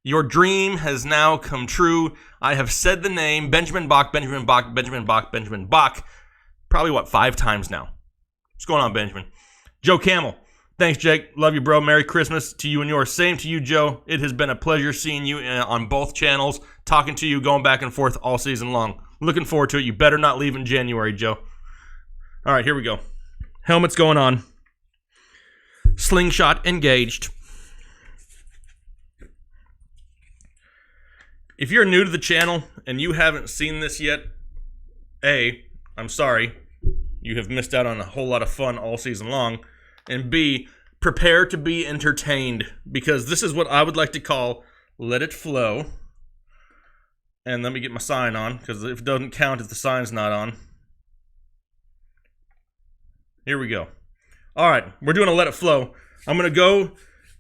Your dream has now come true. I have said the name Benjamin Bach, Benjamin Bach, Benjamin Bach, Benjamin Bach. Probably, 5 times now. What's going on, Benjamin? Joe Camel. Thanks, Jake. Love you, bro. Merry Christmas to you and yours. Same to you, Joe. It has been a pleasure seeing you on both channels, talking to you, going back and forth all season long. Looking forward to it. You better not leave in January, Joe. All right, here we go. Helmet's going on. Slingshot engaged. If you're new to the channel and you haven't seen this yet, A, I'm sorry. You have missed out on a whole lot of fun all season long. And B, prepare to be entertained, because this is what I would like to call let it flow. And let me get my sign on, because it doesn't count if the sign's not on. Here we go. All right, we're doing a let it flow. I'm going to go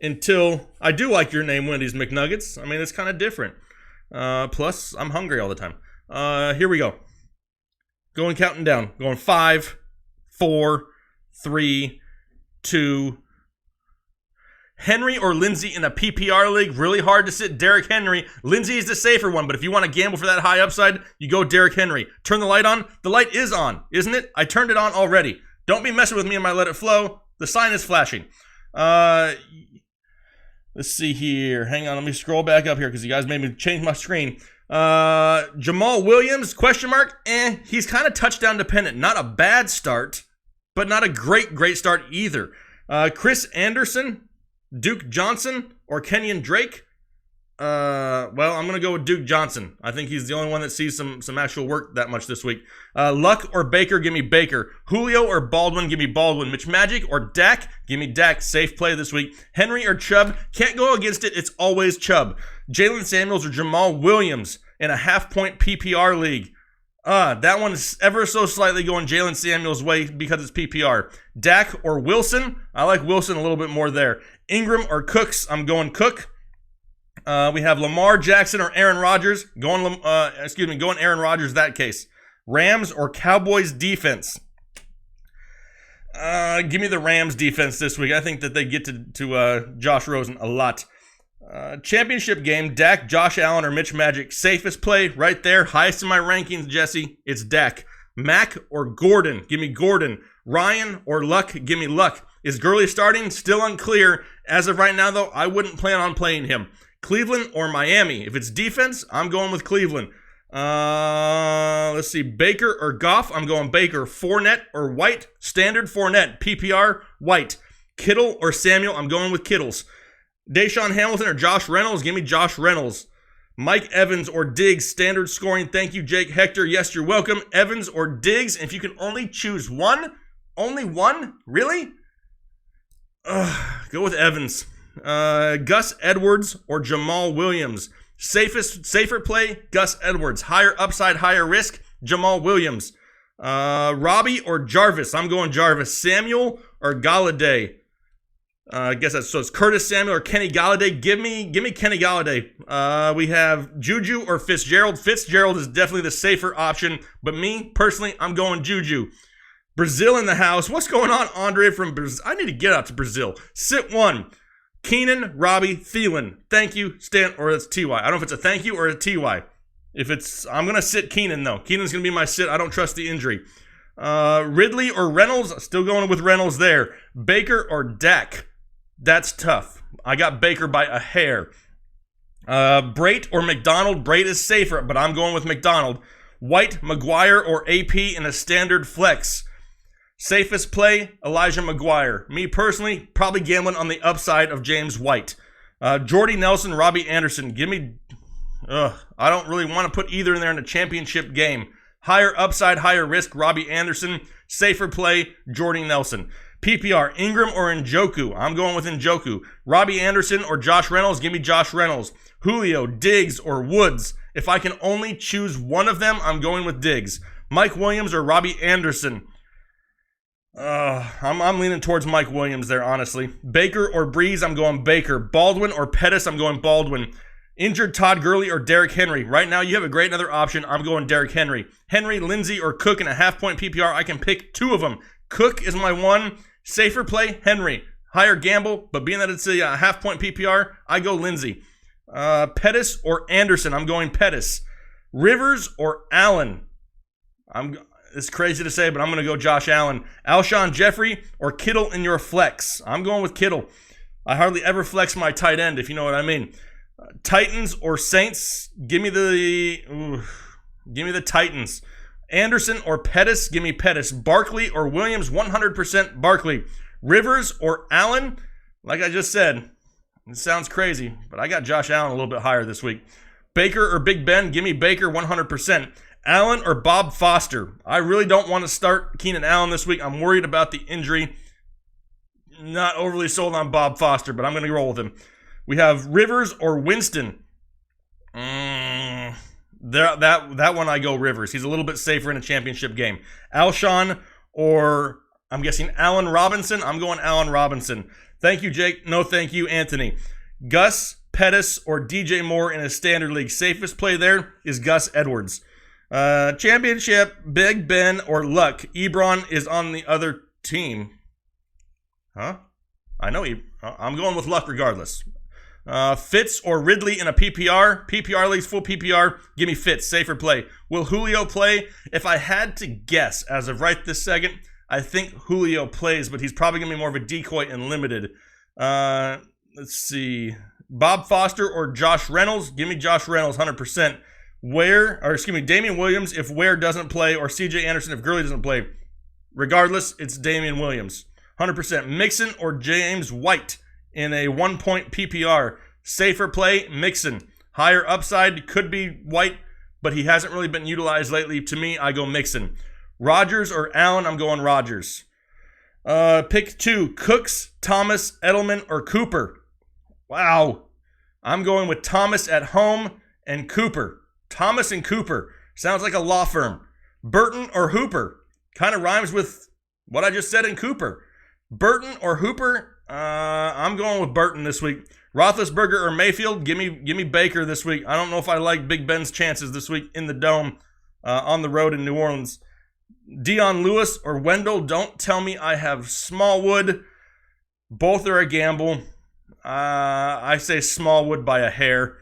until I do like your name, Wendy's McNuggets. I mean, it's kind of different. Plus, I'm hungry all the time. Here we go. Going counting down. Going 5, 4, 3, 2. Henry or Lindsey in a PPR league. Really hard to sit Derrick Henry. Lindsey is the safer one, but if you want to gamble for that high upside, you go Derrick Henry. Turn the light on. The light is on, isn't it? I turned it on already. Don't be messing with me in my let it flow. The sign is flashing. Let's see here. Hang on, let me scroll back up here because you guys made me change my screen. Jamal Williams, question mark? He's kind of touchdown dependent. Not a bad start, but not a great start either. Chris Anderson, Duke Johnson, or Kenyon Drake? Well, I'm going to go with Duke Johnson. I think he's the only one that sees some actual work that much this week. Luck or Baker? Give me Baker. Julio or Baldwin? Give me Baldwin. Mitch Magic or Dak? Give me Dak. Safe play this week. Henry or Chubb? Can't go against it. It's always Chubb. Jalen Samuels or Jamal Williams in a half-point PPR league? That one is ever so slightly going Jalen Samuels' way because it's PPR. Dak or Wilson? I like Wilson a little bit more there. Ingram or Cooks? I'm going Cook. We have Lamar Jackson or Aaron Rodgers. Going Aaron Rodgers that case. Rams or Cowboys defense? Give me the Rams defense this week. I think that they get to Josh Rosen a lot. Championship game, Dak, Josh Allen, or Mitch Magic. Safest play right there. Highest in my rankings, Jesse. It's Dak. Mac or Gordon. Give me Gordon. Ryan or Luck. Give me Luck. Is Gurley starting? Still unclear. As of right now, though, I wouldn't plan on playing him. Cleveland or Miami. If it's defense, I'm going with Cleveland. Let's see. Baker or Goff. I'm going Baker. Fournette or White. Standard Fournette. PPR, White. Kittle or Samuel. I'm going with Kittles. Deshaun Hamilton or Josh Reynolds. Give me Josh Reynolds. Mike Evans or Diggs. Standard scoring. Thank you, Jake. Hector, yes, you're welcome. Evans or Diggs. If you can only choose one. Only one? Really? Go with Evans. Gus Edwards or Jamal Williams. Safer play, Gus Edwards. Higher upside, higher risk, Jamal Williams. Robbie or Jarvis. I'm going Jarvis. Samuel or Galladay. I guess that's so. It's Curtis Samuel or Kenny Galladay. Give me Kenny Galladay. We have Juju or Fitzgerald. Fitzgerald is definitely the safer option, but me personally, I'm going Juju. Brazil in the house. What's going on, Andre from Brazil? I need to get out to Brazil. Sit one. Keenan, Robbie, Thielen. Thank you, Stan, or it's TY. I don't know if it's a thank you or a TY. I'm going to sit Keenan, though. Keenan's going to be my sit. I don't trust the injury. Ridley or Reynolds. Still going with Reynolds there. Baker or Dak. That's tough. I got Baker by a hair. Brait or McDonald. Brait is safer, but I'm going with McDonald. White, McGuire, or AP in a standard flex. Safest play, Elijah McGuire. Me personally, probably gambling on the upside of James White. Jordy Nelson, Robbie Anderson. Give me... I don't really want to put either in there in a championship game. Higher upside, higher risk, Robbie Anderson. Safer play, Jordy Nelson. PPR, Ingram or Njoku. I'm going with Njoku. Robbie Anderson or Josh Reynolds. Give me Josh Reynolds. Julio, Diggs, or Woods. If I can only choose one of them, I'm going with Diggs. Mike Williams or Robbie Anderson. I'm leaning towards Mike Williams there, honestly. Baker or Breeze, I'm going Baker. Baldwin or Pettis, I'm going Baldwin. Injured Todd Gurley or Derrick Henry. Right now, you have a great another option. I'm going Derrick Henry. Henry, Lindsey, or Cook in a half-point PPR. I can pick two of them. Cook is my one. Safer play, Henry. Higher gamble, but being that it's a half-point PPR, I go Lindsey. Pettis or Anderson. I'm going Pettis. Rivers or Allen. It's crazy to say, but I'm going to go Josh Allen. Alshon Jeffrey or Kittle in your flex. I'm going with Kittle. I hardly ever flex my tight end, if you know what I mean. Titans or Saints. Give me the Titans. Anderson or Pettis. Give me Pettis. Barkley or Williams. 100% Barkley. Rivers or Allen. Like I just said, it sounds crazy, but I got Josh Allen a little bit higher this week. Baker or Big Ben. Give me Baker 100%. Allen or Bob Foster. I really don't want to start Keenan Allen this week. I'm worried about the injury. Not overly sold on Bob Foster, but I'm going to roll with him. We have Rivers or Winston. That one I go Rivers. He's a little bit safer in a championship game. Alshon or I'm guessing Allen Robinson. I'm going Allen Robinson. Thank you, Jake. No, thank you, Anthony. Gus, Pettis, or DJ Moore in a standard league. Safest play there is Gus Edwards. Championship, Big Ben or Luck. Ebron is on the other team. Huh? I know I'm going with Luck regardless. Fitz or Ridley in a PPR. PPR leagues, full PPR. Give me Fitz. Safer play. Will Julio play? If I had to guess, as of right this second, I think Julio plays, but he's probably going to be more of a decoy and limited. Let's see. Bob Foster or Josh Reynolds. Give me Josh Reynolds, 100%. Damian Williams if Ware doesn't play, or CJ Anderson if Gurley doesn't play. Regardless, it's Damian Williams. 100%. Mixon or James White in a 1-point PPR. Safer play, Mixon. Higher upside could be White, but he hasn't really been utilized lately. To me, I go Mixon. Rodgers or Allen, I'm going Rodgers. Pick two, Cooks, Thomas, Edelman, or Cooper. Wow. I'm going with Thomas at home and Cooper. Thomas and Cooper. Sounds like a law firm. Burton or Hooper. Kind of rhymes with what I just said in Cooper. Burton or Hooper. I'm going with Burton this week. Roethlisberger or Mayfield. Give me Baker this week. I don't know if I like Big Ben's chances this week in the Dome on the road in New Orleans. Dion Lewis or Wendell. Don't tell me I have Smallwood. Both are a gamble. I say Smallwood by a hair.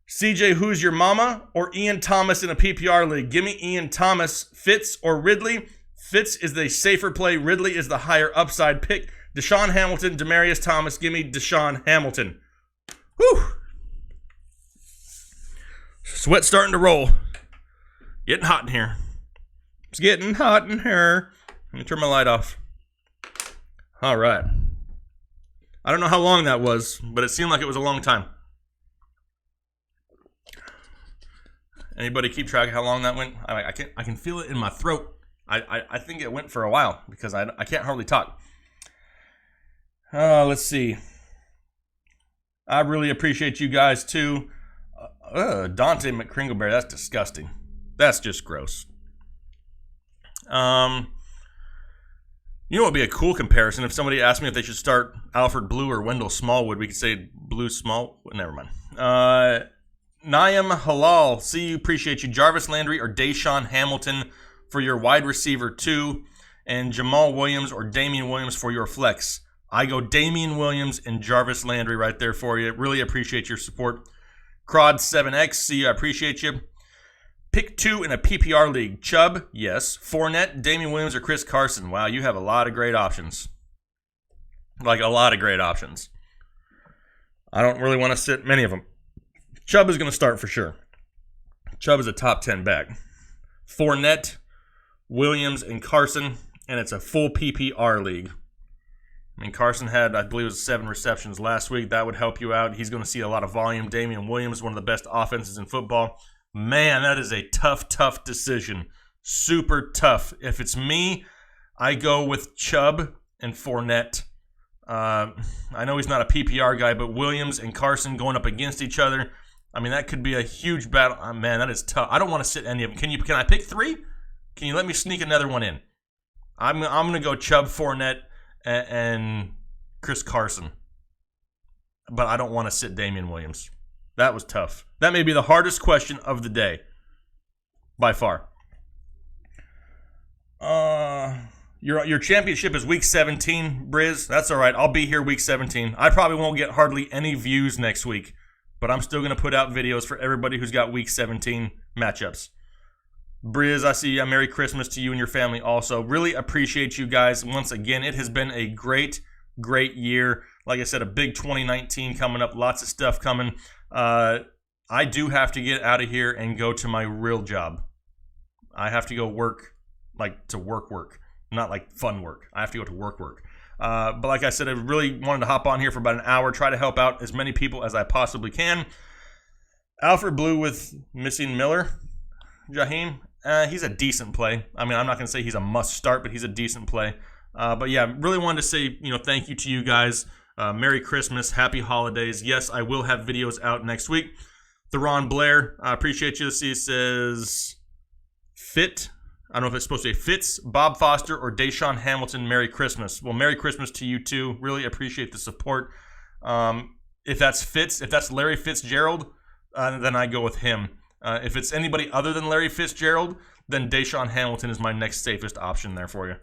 CJ, who's your mama? Or Ian Thomas in a PPR league? Give me Ian Thomas. Fitz or Ridley? Fitz is the safer play. Ridley is the higher upside pick. Deshaun Hamilton, Demaryius Thomas. Give me Deshaun Hamilton. Whew. Sweat starting to roll. Getting hot in here. It's getting hot in here. Let me turn my light off. All right. I don't know how long that was, but it seemed like it was a long time. Anybody keep track of how long that went? I can feel it in my throat. I think it went for a while because I can't hardly talk. Let's see. I really appreciate you guys too. Dante McCringleberry, that's disgusting. That's just gross. You know what would be a cool comparison? If somebody asked me if they should start Alfred Blue or Wendell Smallwood, we could say Blue Small. Never mind. Naim Halal, see you, appreciate you. Jarvis Landry or Deshaun Hamilton for your wide receiver 2, and Jamal Williams or Damian Williams for your flex. I go Damian Williams and Jarvis Landry right there for you. Really appreciate your support. Crod7X, see you, I appreciate you. Pick 2 in a PPR league. Chubb, yes. Fournette, Damian Williams, or Chris Carson. Wow, you have a lot of great options. Like a lot of great options. I don't really want to sit many of them. Chubb is going to start for sure. Chubb is a top 10 bag. Fournette, Williams, and Carson, and it's a full PPR league. I mean, Carson had, I believe it was 7 receptions last week. That would help you out. He's going to see a lot of volume. Damian Williams, one of the best offenses in football. Man, that is a tough decision. Super tough. If it's me, I go with Chubb and Fournette. I know he's not a PPR guy, but Williams and Carson going up against each other. I mean, that could be a huge battle. Man, that is tough. I don't want to sit any of them. Can I pick 3? Can you let me sneak another one in? I'm going to go Chubb, Fournette, and Chris Carson. But I don't want to sit Damian Williams. That was tough. That may be the hardest question of the day. By far. Your championship is week 17, Briz. That's all right. I'll be here week 17. I probably won't get hardly any views next week. But I'm still going to put out videos for everybody who's got week 17 matchups. Briz, I see you. Merry Christmas to you and your family also. Really appreciate you guys. Once again, it has been a great year. Like I said, a big 2019 coming up. Lots of stuff coming. I do have to get out of here and go to my real job. I have to go work, like to work. Not like fun work. I have to go to work. But like I said, I really wanted to hop on here for about an hour, try to help out as many people as I possibly can. Alfred Blue with missing Miller. Jaheim, he's a decent play. I mean, I'm not going to say he's a must start, but he's a decent play. But yeah, really wanted to say, thank you to you guys. Merry Christmas, Happy Holidays. Yes, I will have videos out next week. Theron Blair, I appreciate you. He says, Fit. I don't know if it's supposed to say Fitz, Bob Foster, or Deshaun Hamilton. Merry Christmas. Well, Merry Christmas to you too. Really appreciate the support. If that's Fitz, if that's Larry Fitzgerald, then I go with him. If it's anybody other than Larry Fitzgerald, then Deshaun Hamilton is my next safest option there for you.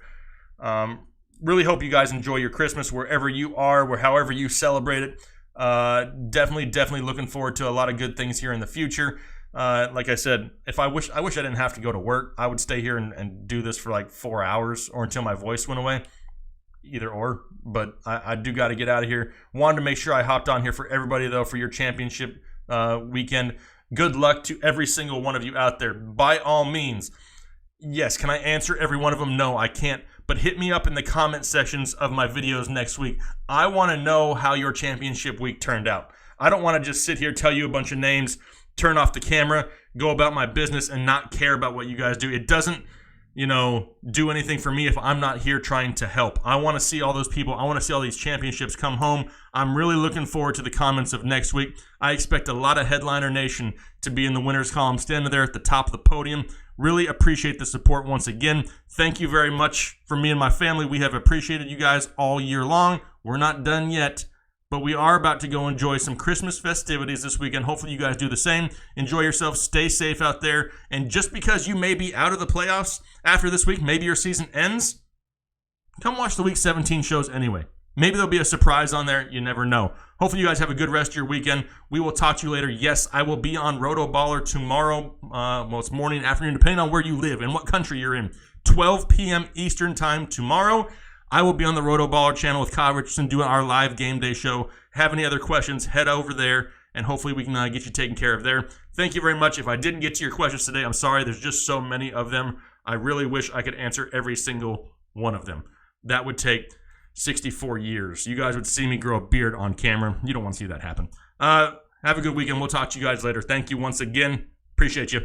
Really hope you guys enjoy your Christmas wherever you are, however you celebrate it. Definitely looking forward to a lot of good things here in the future. Like I said, I wish I didn't have to go to work. I would stay here and do this for like 4 hours or until my voice went away. Either or. But I do got to get out of here. Wanted to make sure I hopped on here for everybody, though, for your championship weekend. Good luck to every single one of you out there. By all means. Yes, can I answer every one of them? No, I can't. But hit me up in the comment sections of my videos next week. I want to know how your championship week turned out. I don't want to just sit here, tell you a bunch of names, turn off the camera, go about my business, and not care about what you guys do. It doesn't, do anything for me if I'm not here trying to help. I want to see all those people. I want to see all these championships come home. I'm really looking forward to the comments of next week. I expect a lot of Headliner Nation to be in the winners column, standing there at the top of the podium. Really appreciate the support once again. Thank you very much for me and my family. We have appreciated you guys all year long. We're not done yet. But we are about to go enjoy some Christmas festivities this weekend. Hopefully you guys do the same. Enjoy yourself. Stay safe out there. And just because you may be out of the playoffs after this week, maybe your season ends, come watch the Week 17 shows anyway. Maybe there'll be a surprise on there. You never know. Hopefully you guys have a good rest of your weekend. We will talk to you later. Yes, I will be on RotoBaller tomorrow. It's morning, afternoon, depending on where you live and what country you're in. 12 p.m. Eastern time tomorrow. I will be on the RotoBaller channel with Kyle Richardson doing our live game day show. Have any other questions, head over there, and hopefully we can get you taken care of there. Thank you very much. If I didn't get to your questions today, I'm sorry. There's just so many of them. I really wish I could answer every single one of them. That would take 64 years. You guys would see me grow a beard on camera. You don't want to see that happen. Have a good weekend. We'll talk to you guys later. Thank you once again. Appreciate you.